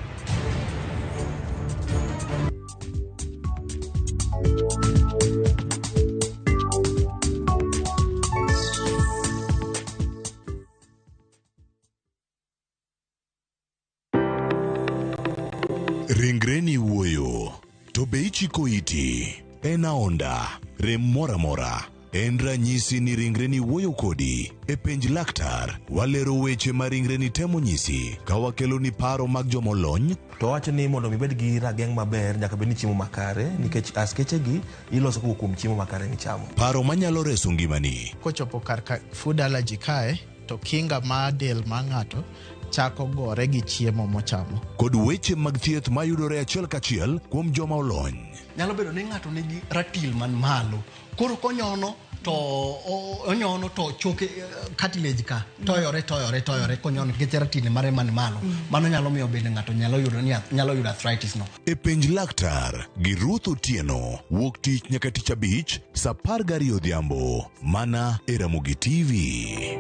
Ringreni wuoyo. To be ichiko iti. Ena onda. Rem mora. En ranyisi ni ringreni wuoyo kodi. E penj laktar, walero weche ma ringreni temo nyisi. Ka wakelo ni paro mag jomolony. To wacho ni mondo mibed gi rageng' maber nyaka bed ni chiemo makare nikech askeche gi iloso kuom chiemo makare michamo. Paro manyalo reso ngimani. Kochopo kar food allergy kae to kinga ma del ma ng'ato chako gore gi chiemo mochamo. Kod weche mag thieth mayudore achiel kachiel kuom joma olony. Nyalo bedo ni ng'ato nigi ratil man malo. Koro konyono to choke cartilage ka toyore konyono nikech ratil mare man malo. Mano nyalo miyo bende ng'ato nyalo yudo arthritis no. E penj laktar gi Ruth Otieno, wuok tich nyaka tich abich saa 12 odhiambo mana e Ramogi TV.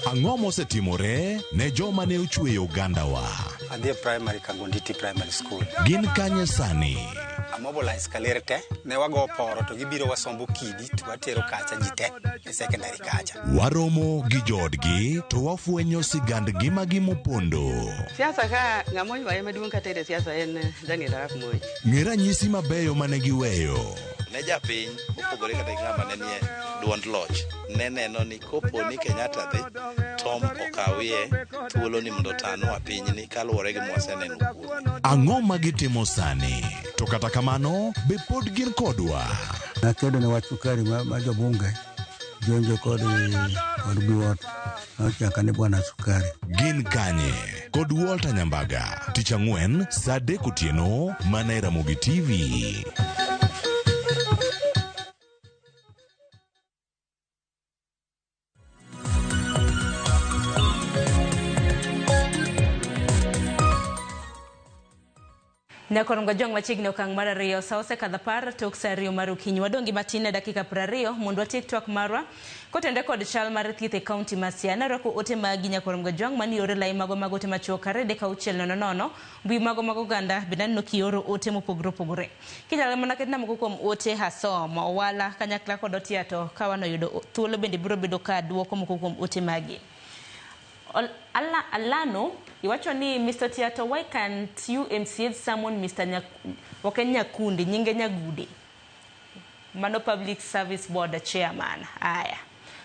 Ang'o mosetimore ne joma ne ochweyo Ugandawa? Adhi primary Kangonditi Primary School. Gin kanye sani? mobilize kalerte ne wago poro to gibiro wasombo kidi to watero kacha jite e secondary kacha. Waromo gi jodgi to wafwenyo sigandgi magi mopondo. Siasa ka ng'amoy wae maduong' katere siasa en Daniel Arap Moi. Ng'e ranyisi mabeyo mane giweyo. Ne japiny opogore kata ng'ama ne nie duond loch ne neno ni kopo ni Kenyatta dhi Tom okawie thuolo ni mondo tanwa pinyni kaluwore gi mwaseneno kuome. Ang'o ma gitimo sani? To kata kamano be pod gin kodwa. Nakedo ne wach sukari ma jobunge jonjo kod biwot nochaka ni bwana sukari. Gin kanye kod Walter Nyambaga tich ang'wen saa 3 otieno mana e Ramogi TV. Nakoronga jong machiegni okang' mar ariyo sa osekadho apar tok sa ariyo mar okinyi. Wadong' gi matin e dakika 20 mondo watiek twak marwa kotende kod chal mar thieth e kaunti ma Siaya. Narwako ote magi Nyakoronga jong mani yore lai mago mag ote machokare deka 6:00 mbui mago mag oganda bende no kioro ote mopogore opogore. Kinyalo mana ketna moko kuom ote hasomo owala kanyakla kod otiato ka wano yudo thuolo bende biro bedo ka duoko moko kuom ote magi. Alano, iwacho ni Mr. Thieth, why can't you MCH someone Mr. Nyakundi, Nyinge Nyagude? Mano Public Service Board Chairman. Aya.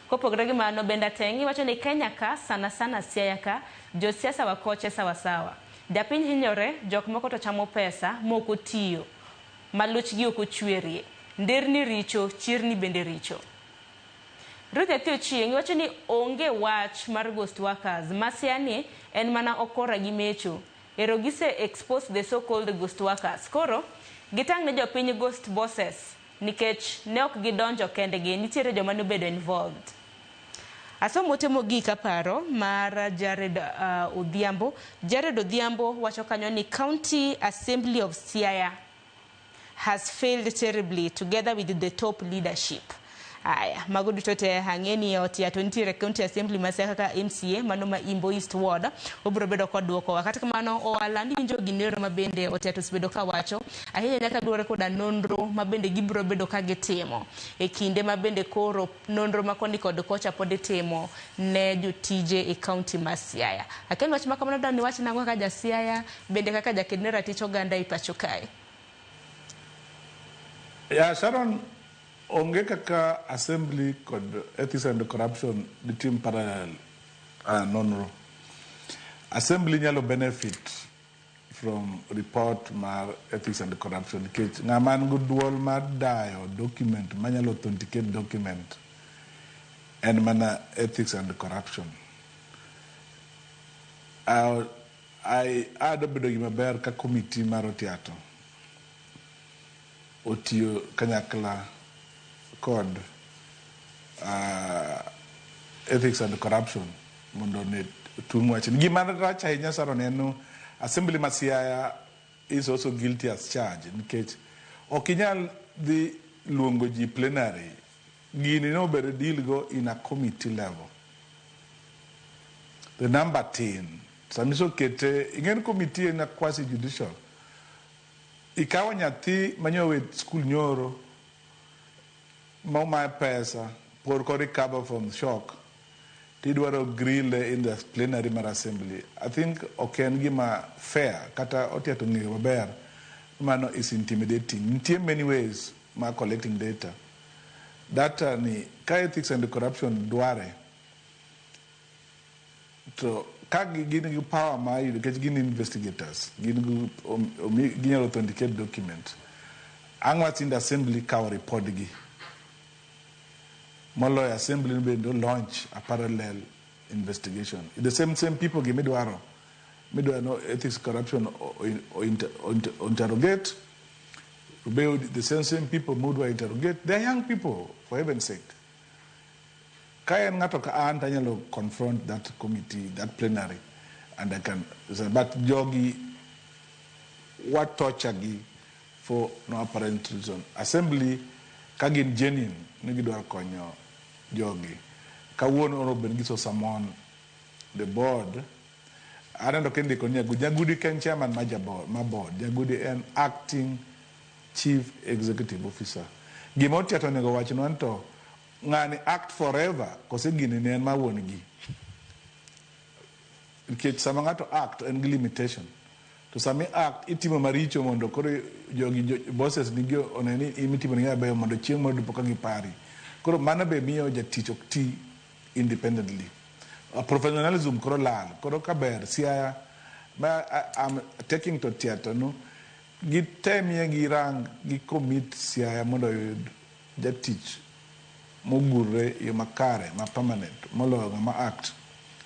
Kopogore gi mano benda tengi, iwacho ni Kenya ka sana Siaya ka jo siasa wakoche sawa. Japiny hinyore, jok moko to chamo pesa moko tiyo. Maluchgi ok ochwerie. Nderni richo, chirni bende richo. Ruth Thieth iwacho ni onge wach mar ghost workers. Masiani en mana okora gi mecho. Ero gise expose the so-called ghost workers. Koro, gitang' ne jopiny ghost bosses. Nikech ne ok gidonjo kendegi, nitiere joma nobedo involved. Asomo temo gika paro mar Jared Odhiambo. Jared Odhiambo wacho kanyo ni County Assembly of Siaya has failed terribly together with the top leadership. Aya, mago duto te hang'eni otiato nitiere County Assembly ma Siaya kaka MCA mano ma Imbo East Ward obiro bedo kod duoko wakati kamano ohala ni winjo ginero mabende otiato sibedo ka wacho ahinya nyaka duore koda nonro mabende gibiro bedo ka gitimo e kinde mabende koro nonro makoni kod kocha pod itimo ne jotije e county ma Siaya. Akel wach makamano dani wach nango kaka ja Siaya bende kaka jakedne ratich oganda i pacho kae. Ya Sharon, onge kaka assembly kod ethics and corruption the team parallel nonro. Assembly nyalo benefit from report mar ethics and corruption kech ng'aman go duol mar dayo document manyalo authenticate document en mana ethics and corruption. Ado bedo gima ber ka committee mar otiato otiyo kanyakla kod ethics and corruption mondo ne tung wach gima rach ahinya Sharon en assembly ma Siaya is also guilty as charged nikech ok inyal dhi luongo ji plenary gini no better deal go in a committee level the number 10 samiso kete ingen committee in a quasi judicial ikawa nyathi manyowe school nyoro my pesa por recover from shock tidwaro grill in the plenary mar assembly. I think oken gima fair kata otiato ng'eyo maber mano is intimidating. Nitie many ways ma collecting data ni ka ethics and corruption dware to ka gin gi power ma yudo kech gin investigators ginyalo authenticate document ang'wat in the assembly kawo report gi Molo Assembly will launch a parallel investigation. The same people give midwaro no ethics corruption or interrogate. The same people midwaro interrogate. They are young people, for heaven's sake. Kaya ngato ka antanyalo confront that committee, that plenary, and I can. But jogi, what torture gi for no apparent reason. Assembly kagin genuine nigidwaro konyo jogi kawuono ono ben giso samon the board anendo kende konya Jagudi ken chairman ma board Jagudi en acting chief executive officer. Gimotia to nego wach non to ngani act forever kose gini ne en ma wuon gi. Nikech sama ngato act en gi limitation. To sami act itimo maricho mondo koro jogi bosses nigi oneni imitimo ni abe mondo chieng' mondo poka gi pari. Koro mana be miyo jatich ok ti independently. Professionalism koro lal. Koro kaber Siaya I'm taking to theatre no gitemie girang gi commit Siaya mondo yud jatich mogurre yo makare ma permanent moloyo ma act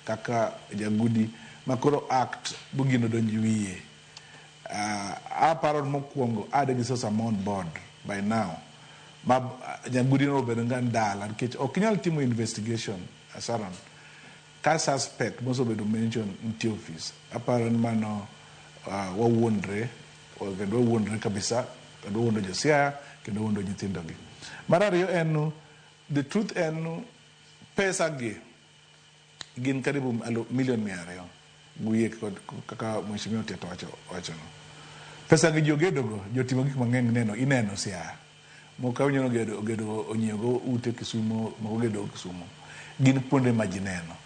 kaka jagudi makoro act bugino donji wiye. Aparo mokwongo ade gi sosa on board by now ma jagudi no bedo ngandala nikech ok nyal timo investigation asaran ka suspect moso bedo mention in office aparo mano wawuondre kendo wawuondre kabisa kendo wuondo Siaya kendo wuondo nyithindo gi. Mar ariyo en the truth en pesa gi gin karibu milion 200 guye kaka mheshimiwa Thieth wacho no. Pesa gi jogedo go jotimo gik mang'eny neno ineno Siaya moka unyono gedo onyiego ute Kisumo moko gedo Kisumo gin kuonde ma ji neno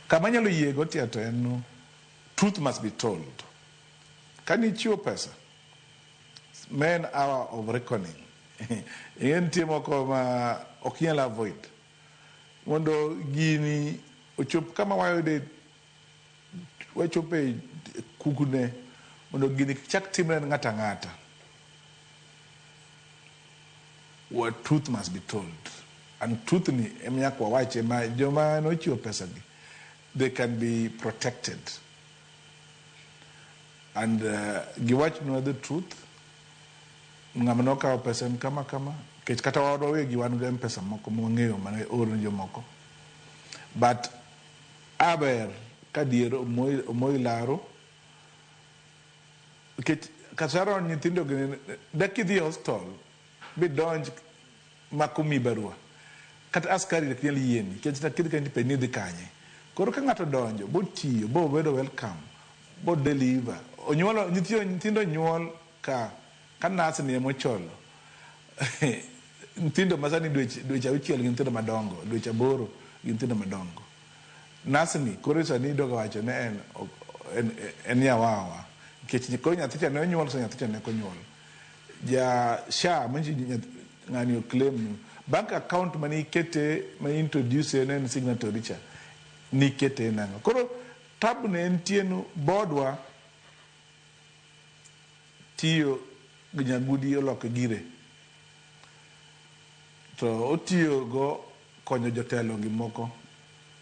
kama nyalo yiego Thieth en truth must be told. Kani chiwo pesa main hour of reckoning en timo ko ma ok nyal avoid mondo gini ochop kama wayode wachope kukune mondo gini chak timre ngata ngata. What truth must be told and truth ni emnyakwa wache ma joma no chiwo pesa gi they can be protected and giwach no the truth ngama no kawo pesa kama kech kata wado we gi wan go pesa moko mo ng'eyo mane oro jomoko but aber kadiero moy laro kech kasaro nyithindo gene dakidhi hostel bidonj makumi barua kata askari de nyal yieni kech takidhi kan penni dhi kanye koro ka ng'ato donjo bo tiyo bo bedo welcome bo deliver onyuolo nyithindo nyuol ka nas ni mocholo nyithindo masani dweche auchiel gi nyithindo madongo dweche 8 gi nyithindo madongo nasni koro sani doga wacho ne en yawawa nikech koro nyathi cha ne onyuol so nyathi cha ne konyuol ja sha manji ngani o claim bank account mani kete ma introduce en signatory cha ni kete nango koro tab ne entieno bodwa tiyo ganyagudi oloko gire to otiyo go konyo jotelo gi moko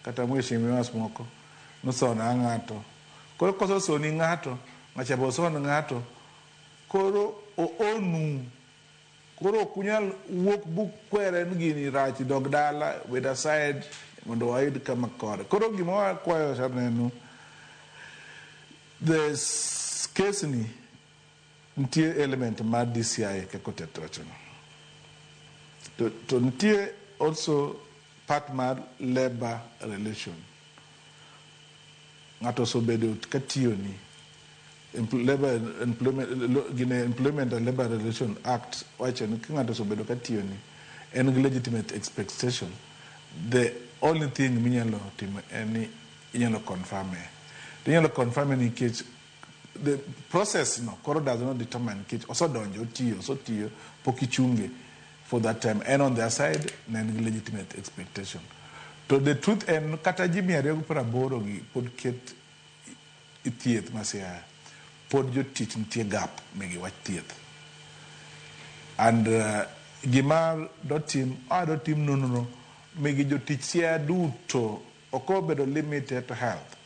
kata mheshimiwa moko nosona ng'ato koro koso soni ng'ato ng'achabo son ng'ato koro onu koro kunyal wuok buk kwere ngini rach dog dala with aside mondo waid kama kore koro gimo kwayo sarnenu this case ni ntie element ma DCI kako tetochono to ntie also part mar labor relation ngato so bedo katiyo ni employment and labor relation act wacho ni ngato so bedo katiyo ni en legitimate expectation the only thing minyalo timo en inyalo confirm ni case the process no koro does not determine case also donjo tiyo pokichunge for that time and on their side then legitimate expectation to the truth and kata jimi ariyo para boro gi pod ket Thieth ma Siaya pod jotich nitie gap megi wach thieth and gima dotim nono megi jotich Siaya duto oko bedo limited to health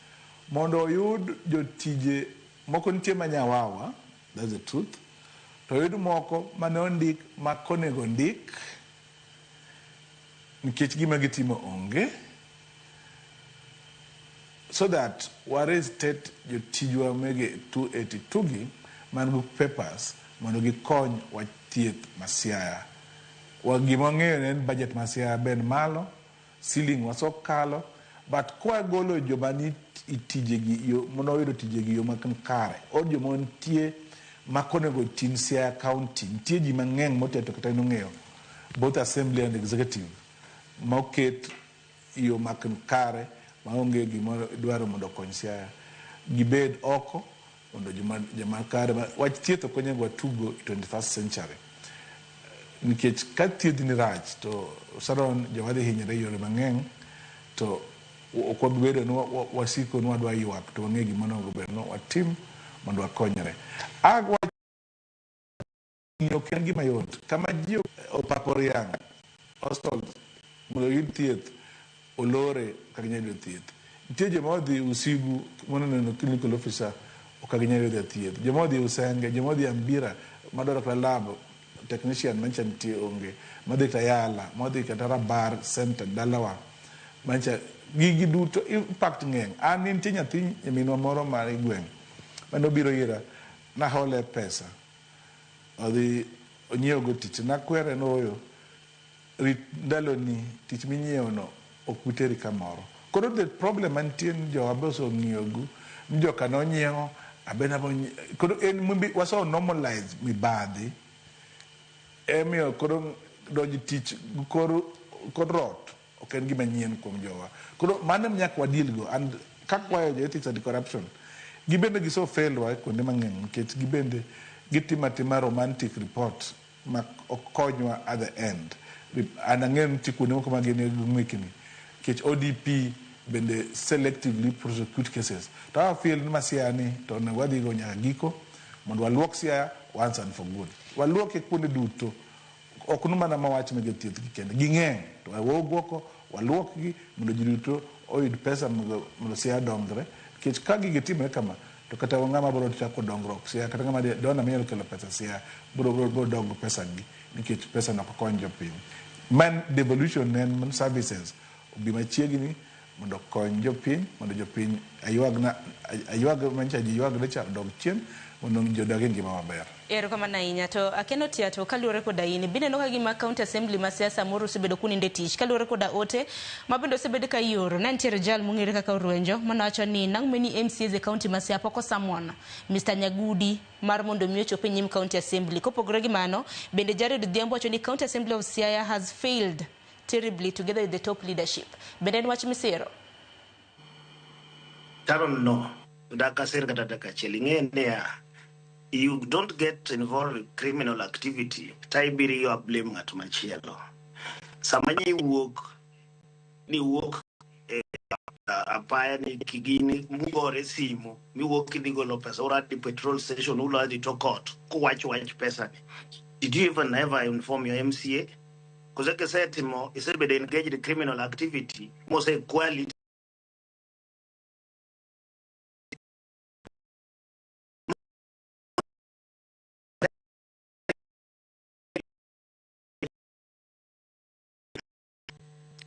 mondo yud jotije moko nitie manyawawa that's the truth to yud moko mane ondik makonego ndik nikech gima gitimo onge so that ware state jotijwa mege 282 gi man gi papers mondo gikony wach thieth ma Siaya gima ng'eyo ne en budget ma Siaya ben malo ceiling wasokalo but kwa golo joma ni itije gi yo mondo yudo tije gi yo makan kare od joma nitie makonego tin Siaya County nitie ji mang'eny moteto kata nong'eyo both assembly and executive moket yo makare maonge gimoro dwaro mondo okony Siaya gibed oko mondo joma kare wach thieth ok onego watugo 21st century nikech ka thieth ni rach to saron jowadhi hinyore yore mang'eny to ok wabedo ni wasiko ni wadwa ywak to wang'e gimonego bed ni watim mondo wakonyre. Ok en gima yot kama ji opako riang' hostel mondo yud thieth olore kaka ginyalo yudo thieth. Nitie joma odhi usigu moneno clinical officer ok ginyalo yudo thieth, joma odhi Usenge, joma odhi Ambira madwaro kata lab technician mancha nitie onge, madhi Tayala, madhi kata Rabar center dalawa mancha gigi duto impact ng'eny. An nitie nyathi nyaminwa moro mar gweng' manobiro ira nahole pesa odhi onyiewo go tich nakwere noyo rit ndaloni tich minyiewono ok uteri kamoro. Koro the problem mantie ni jowa be oseng'iyogu ni joka nonyiewo koro en waso normalize mibadhi emiyo koro donjo tich kod rot ok en gima nyien kuom jowa. Koro mano nyaka wadil go and kakwayo jo ethics and corruption gibende giso failwa kuonde mang'eny nikech gibende gitimo atima romantic report ma ok konywa at the end. An ang'eyo nitie kuonde moko magin ng'wekni nikech ODP bende selectively prosecute cases. To I feel ni Siaya ni to onego wadhi go nyaka giko mondo waluok Siaya once and for good. Waluoke kuonde duto ok nu mana mawach mege thieth gi kende ging'eny to wawuoko waluokgi mondo ji duto oyud pesa mondo Siaya dongre nikech ka gigi timre kama to kata ng'ama biro chako dongruok Siaya kata ng'ama dona manyalo kelo pesa Siaya biro dongo pesa gi nikech pesa no kony jopiny. Man devolution and services obi machiegni mondo kony jopiny mondo jopiny ayuag mancha ji yuagne cha dog chien mondo jodag e ngima maber. Erokamano ahinya to akeno tiato kaluwore koda in bineno ka gima county assembly ma Siaya samoro osebedo kuninde tich kaluwore koda ote ma bende osebedo ka ioro ne nitiere jal mong'ere kaka Orwenjo manowacho ni nang' meni MCAs e county ma Siaya pok osamuono Mr. Nyagudi mar mondo mi ochop e nyim county assembly. Kopogore gi mano bende Jared Odhiambo wacho ni county assembly of Siaya has failed terribly together with the top leadership. Bende en wach misiro. Taron no daka ser kata daka cheli you don't get involved in criminal activity taibiri you are blame at machielo samanyi ni wuok apaya ni kigini mugore simu miwuok kidhigolo pesa ora di petrol station ulo di to court kuwach pesa ni. Did you even ever inform your MCA? Because like I said, isebede engaged in criminal activity mose quality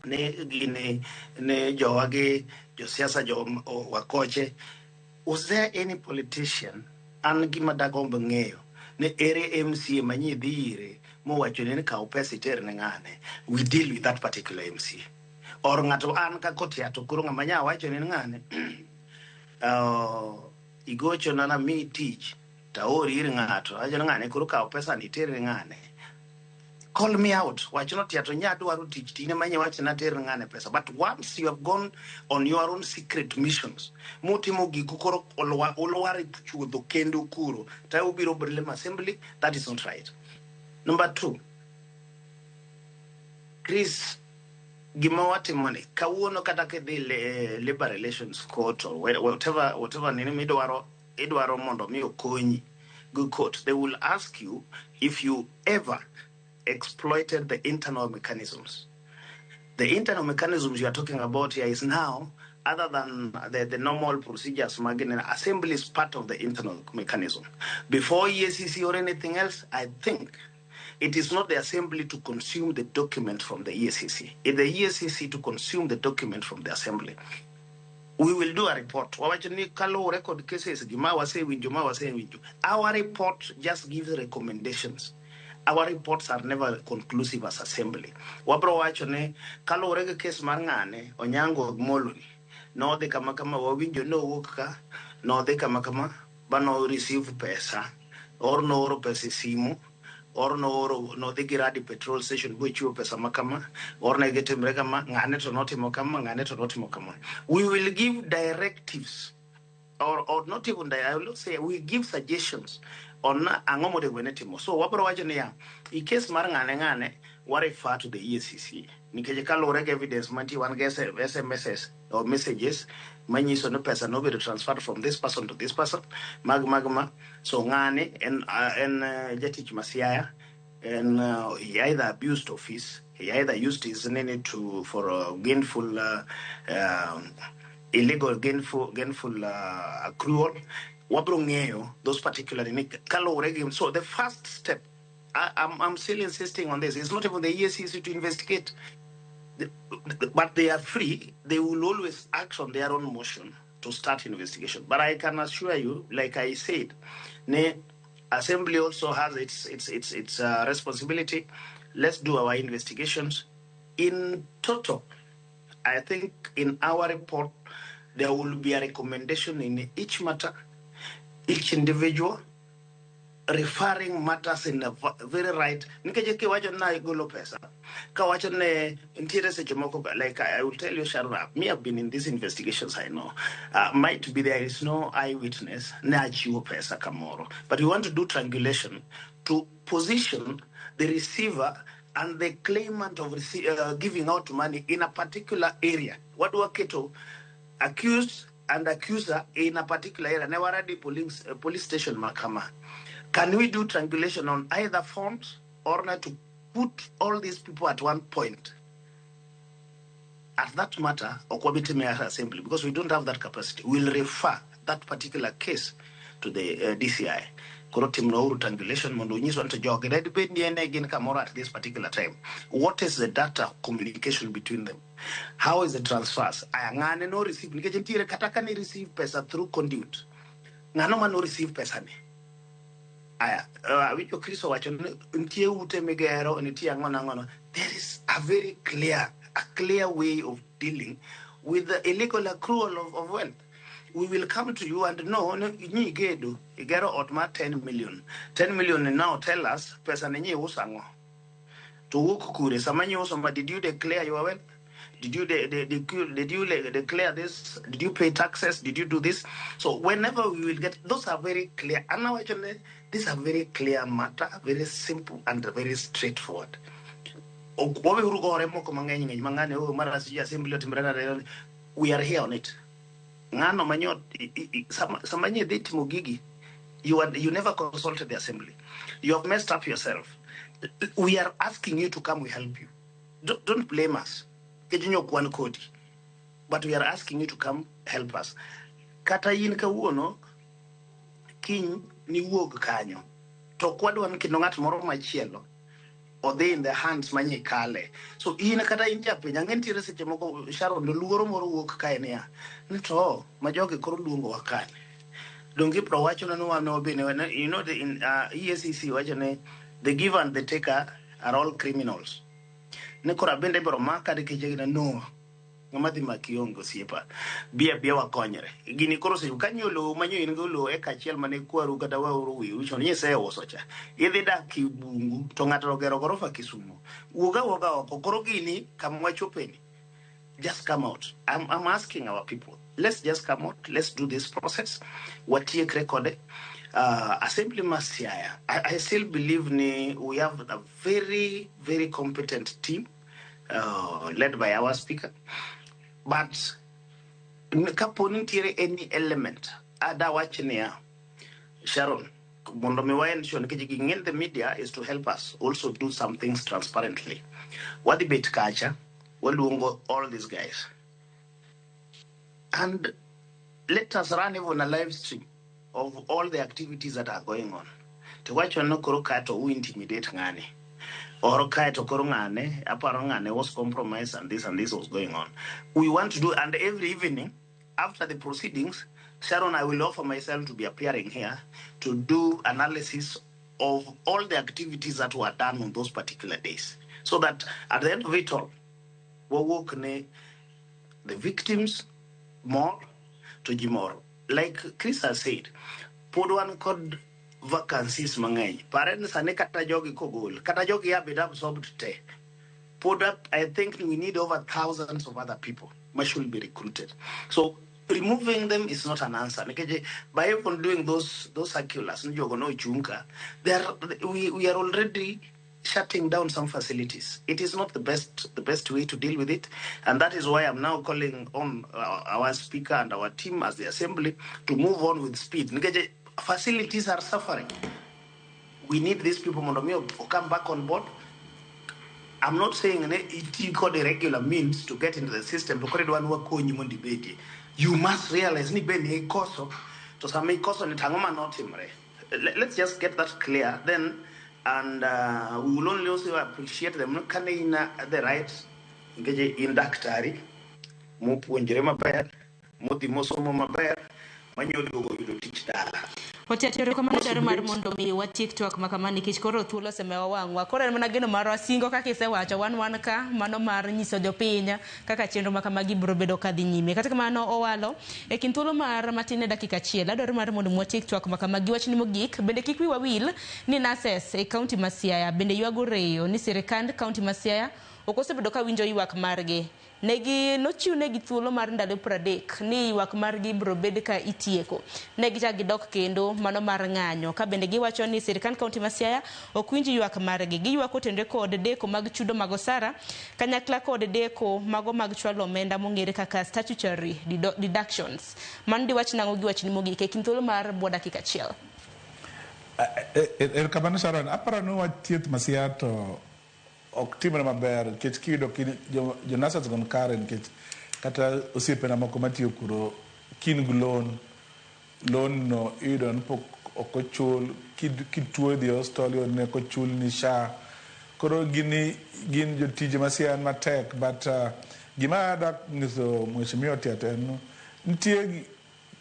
ne jowagi josiasa wakoche. Was there any politician an gima dagombo ng'eyo ne ere MCA manyi dhire mowacho ni kaw pesa iter ne ng'ane? We deal with that particular MCA or ng'ato an ka kotiato koro ng'ama nya wacho ni ng'ane igocho na mi tich taori ir ng'ato ajo ng'ane koro kaw pesa ni iter ne ng'ane. Call me out. Wacho tiato nyadwaro tich tine manye wacho na ter ng'ane pesa. But once you have gone on your own secret missions, mutimo giku koro olware chuodho kendo kuro, ta ubiro Brlem Assembly, that is not right. Number 2, Chris, gima watimoni, kawuono kata kedhi Labor Relations Court or whatever nini idwaro mondo mi okonyi, good court, they will ask you if you ever exploited the internal mechanisms. The internal mechanisms you are talking about here is now, other than the normal procedures, assembly is part of the internal mechanism. Before EACC or anything else, I think it is not the assembly to consume the document from the EACC. It's the EACC to consume the document from the assembly. We will do a report. Record cases. Our report just gives recommendations. Our reports are never conclusive as assembly. Wabro wacho ne kalore ge case mar ng'ane Onyango Moloni no de kama wawinjo no wuok ka no de kama bano receive pesa or no oro pesa simu, or no oro no de giradi petrol station which you pesa makama, or negative regama, ngane to notimo kama, ngane to notimo kama. We will give directives, or not even I will say we give suggestions on angomo de wenetimo. So wapro wajene ya, in case mar ngane what refer to the EACC. Nikeje kaloreg evidence manti one gets SMSs or messages, manyiso no person no be transferred from this person to this person, magma. So ngane and jetich masiaya, and he either abused office, he either used his name to for gainful illegal gainful accrual. Wabrongeo those particular so the first step, I'm still insisting on this. It's not even the EACC to investigate, but they are free. They will always act on their own motion to start investigation. But I can assure you, like I said, the assembly also has its responsibility. Let's do our investigations. In total, I think in our report there will be a recommendation in each matter, each individual, referring matters in a very right. Nikeje kiwacho na igolo pesa. Kawacho ne interest jomoko, like I will tell you, Sharon, me have been in these investigations, I know. Might be there is no eyewitness, na achiwo pesa kamoro. But we want to do triangulation to position the receiver and the claimant of giving out money in a particular area. What do keto accused and accuser in a particular area? Never already police station makama. Can we do triangulation on either forms or not to put all these people at one point? At that matter, Okwabiti Mayor Assembly, because we don't have that capacity, we'll refer that particular case to the DCI. Triangulation, at this particular time. What is the data communication between them? How is the transfers? Ayangane no receive. Nikajentire kataka ni receive pesa through conduit. Nganoma no receive pesa ni. Aya, wicho Kristo wacho ntie ute megero ntie ngono. There is a very clear way of dealing with the illegal accrual of wealth. We will come to you and know ni gedo igero otma 10 million. 10 million now tell us pesa nenye usango. To work kure samanyo usoma, did you declare your wealth? Did you declare this? Did you pay taxes? Did you do this? So whenever we will get, those are very clear. And now actually, these are very clear matter, very simple and very straightforward. We are here on it. You never consulted the assembly. You have messed up yourself. We are asking you to come, we help you. Don't blame us. But we are asking you to come help us. Kata yin ka uono, king ni wuog kanyo. To kwadwan kinongat moro machielo. Or they in the hands manye kale. So yin kata yin jape, nyangen tire seche moko Sharon do luoro moro wuok kae niya. Nito, majoge koro luongo wakane. Dongi pro wacho na nuwa no bine, you know the in EACC wacho ne, the giver and the taker are all criminals. Nekora bende bro maka de kijegina no. Ngamati makiongo siepa. Bia wakonyere. Gini koro se ukanyolo manyo ingolo e kachiel mane kwaru kata wa uruwi ucho nye se osocha. Yedhe da kibungu to ng'ato rogero gorofa Kisumu. Woga koro gini kamwa chopeni. Just come out. I'm asking our people. Let's just come out. Let's do this process. What ye record Assemblyman Siaya. I still believe we have a very, very competent team led by our speaker. But any element ada watching Sharon the media is to help us also do some things transparently. What debate culture? Well, all these guys. And let us run even a live stream of all the activities that are going on. To watch on no korokato who intimidate ngani. Or kaito korongane, aparongane was compromised and this was going on. We want to do, and every evening after the proceedings, Sharon, I will offer myself to be appearing here to do analysis of all the activities that were done on those particular days. So that at the end of it all, we work the victims more to Jimor. Like Chris has said, Podwan code vacancies mang'eny. Parents sani kata jogi kogol, kata jogi have been absorbed te. Put up, I think we need over thousands of other people which should be recruited. So removing them is not an answer. By even doing those circulars, we are already shutting down some facilities. It is not the best way to deal with it, and that is why I'm now calling on our speaker and our team as the assembly to move on with speed. Facilities are suffering. We need these people to come back on board. I'm not saying it got a regular means to get into the system. You must realize ni beni koso to some koso ni tangoma not imre. Let's just get that clear then, and we will only also appreciate them can in the right in daktari mo puonjere maber mo timo somo maber manyodi go yudo tich dala. Otiatero kamano daro mar mondo mi wa TikTok makama nikech koro thuolo semewa wang'wa. Koro en mana geno mar wasingo kaka isewacho wan ka mano mar nyiso jopiny kaka chenro makama gibiro bedo kadhi nyime. Kata kamano owalo e kin thuolo mar matin e dakika achiel adwaro mar mondo wa TikTok makama giwach ni mogik bende kik wi wawil ni nurses e kaunti ma Siaya bende ywago reyo ni sirikand kaunti ma Siaya ok osebedo ka winjo ywak margi. Negi nochiwnegi thuolo mar ndalo 30 ni ywak margi biro bed ka itieko. Negi chak gidok kendo mano mar ng'anyo ka bende giwacho ni sirikand kaunti ma Siaya ok winj ywak margi. Giywak otenore kod deko mag chudo mag osara kanyakla kod deko mago mag chwalo omenda mong'ere kaka statutory deductions. Mano diwach nang'o giwach ni mogik e kin thuolo mar dakika achiel. Kamano Sharon, aparo ni wach thieth ma Siaya to ok timre maber nikech kiyudo jo nurses gon kare nikech kata osiepena moko matiyo kuro kin gi loan no iyudo ni pok ok ochul kituo dhi hospital iyudo ni ok ochul ni SHA. Koro gin jotije ma Siaya matek, but gima adak nyiso Mheshimiwa Thieth en nitie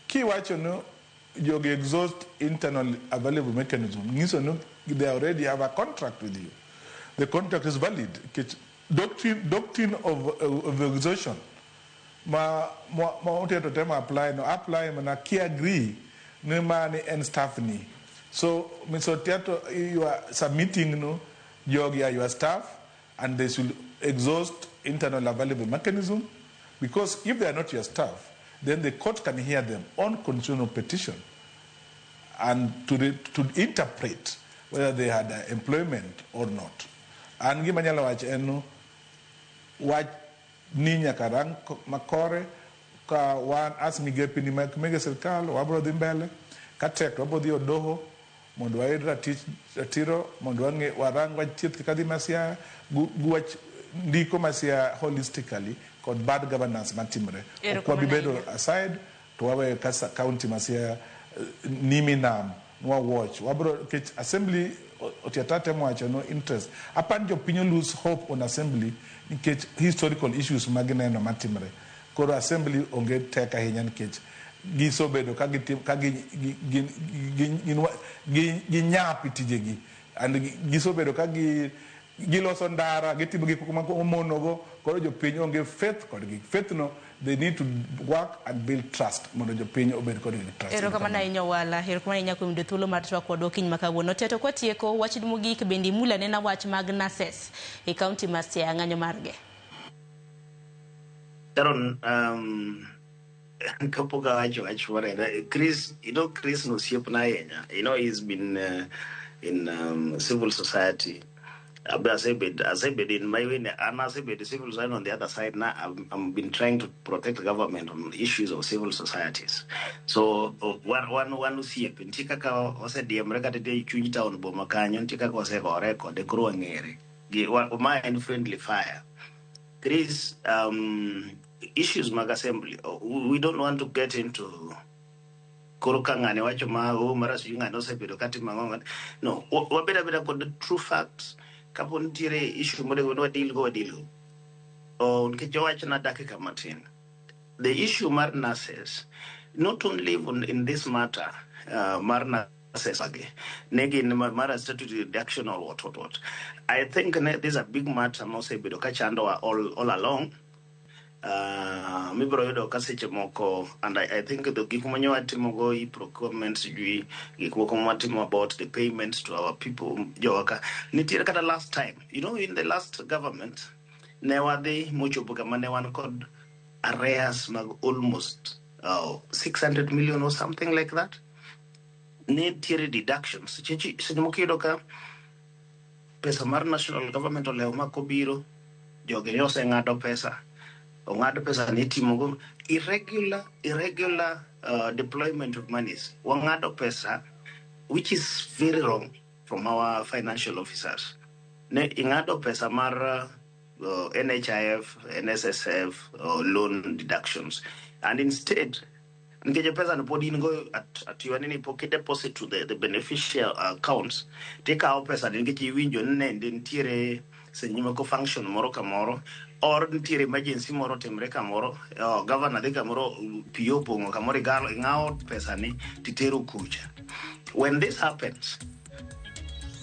kiwacho ni jogi exhaust internal available mechanism nyiso ni they already have a contract with you. The contract is valid. Doctrine of exhaustion. Ma to them apply na ki agree ni mani and staff ni. So Mr. Thieth, you are submitting no yogi your staff and they should exhaust internal available mechanism, because if they are not your staff, then the court can hear them on constitutional petition and to interpret whether they had employment or not. An gima nyalo wacho en wach ni nyaka rang makore ka wan as migepi ni mege sirkal wabro dhi mbele ka tek wabro dhi odoho mondo wayud ratiro mondo warang wach thieth kaka dhi ma Siaya guwach ndiko ma Siaya holistically kod bad governance matimre. Wabibedo aside to wawe county ma Siaya nimi nam nwa watch wabro kech assembly otiatate mwacho no interest apan jo pinyo lose hope on assembly nikech historical issues magineno matimre. Koro assembly onge tek ahinya nikech gisobedo ka ginyapi tijegi and gisobedo ka giloso ndara gitimo gik momonogo. Koro jopiny onge faith kodgi. Faith no they need to work and build trust mondo jopiny obed kodgi trust. Erokamano ahinya wala, erokamano ahinya kuom thuolo mar twak kodwa kiny makawuono. Teto kwatieko wach mogik bende mula nena wach mag nurses e kaunti ma Siaya ng'anyo marge. Sharon, kapoka wacho whatever. Chris no siepna ahinya. He's been in civil society. As I said in my way, and as I said, the civil society on the other side. Now, I've been trying to protect the government on issues of civil societies. So, one see a pentika was a diamreka today, Chunita on Bomacanyon, Tika was a record, the growing area. Mind friendly fire. Chris, issues mag assembly. We don't want to get into Korokangane, Wacho Maras Yunga, no Sepido Katimangon. No, what better got the true facts. Kapon tire issue mode no deal on kichowachna dakika matin. The issue mar nurses, not only in this matter, mar nurses again, negin mar statutory reduction or what. I think this is a big matter, mostly Bidokachando all along. mibro yudo ka seche moko, and I think the gik manyo atimogo I procurement sijui gik moko matimo about the payments to our people jowaka nitiere kata last time, you know, in the last government ne wadhi mochopo kama ne wan kod arrears mag almost 600 million or something like that. Nitiere deductions seche moko yudo ka pesa mar national government olewo makobiro jogi ne oseng'ado pesa ni timogo irregular deployment of monies. Wang'ado pesa, which is very wrong from our financial officers. Ne ing'ado pesa mar NHIF, NSSF, loan deductions, and instead ngeje pesa no podi ngo at your nini pocket deposit to the beneficial accounts. Take out pesa ngeje winjo ne ntiere senyima ko function moro kamoro or ntiere emergency moro timre kamoro governor de kamoro pio pongo kamoro galo ngao pesa ni titero kucha. When this happens,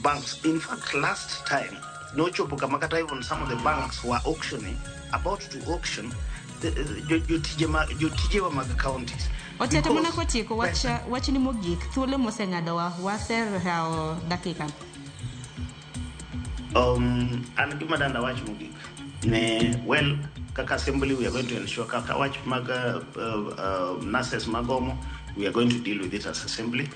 banks, in fact last time no chopo kama kata even some of the banks were auctioning, about to auction jotije wa mag counties. Otiate mana kotieko wach ni mogik thuolo moseng'ado waser hao dakika. And gima danda wach mogik ne well kaka assembly we are going to ensure kaka wach mag nurses magomo, we are going to deal with it as assembly.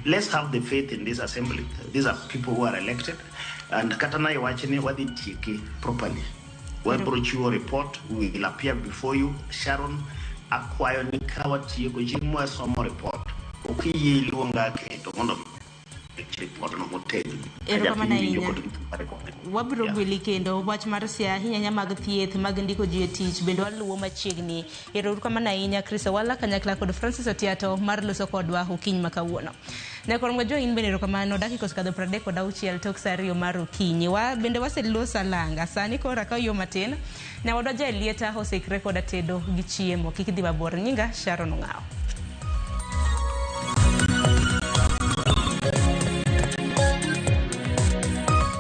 Let's have the faith in this assembly. These are people who are elected, and katana wachini wadhi tieki properly. When Brochuo report, we will appear before you. Sharon, akwayo ni kawa tieko chimu asomo report. Ukiye iluonga ke to mondo report no motegi. Wabro gwili kendo wach mar Siaya hinya mag thieth mag ndiko ji e tich bendo waluwo machiegni. Ero kamana inya Krista wala kanyakla kod Francis Otiato mar loso kodwa okiny makawuono. Ne kormo jo in bende kamano dakika skadho 36 tok saa 2 mar okinyi. Wa bende waselosa langa sani kora ka yo matin. Ne wadoja lieta hosekre koda tedo gi chiemo. Kik dhi mabor nyinga Sharon Ngao.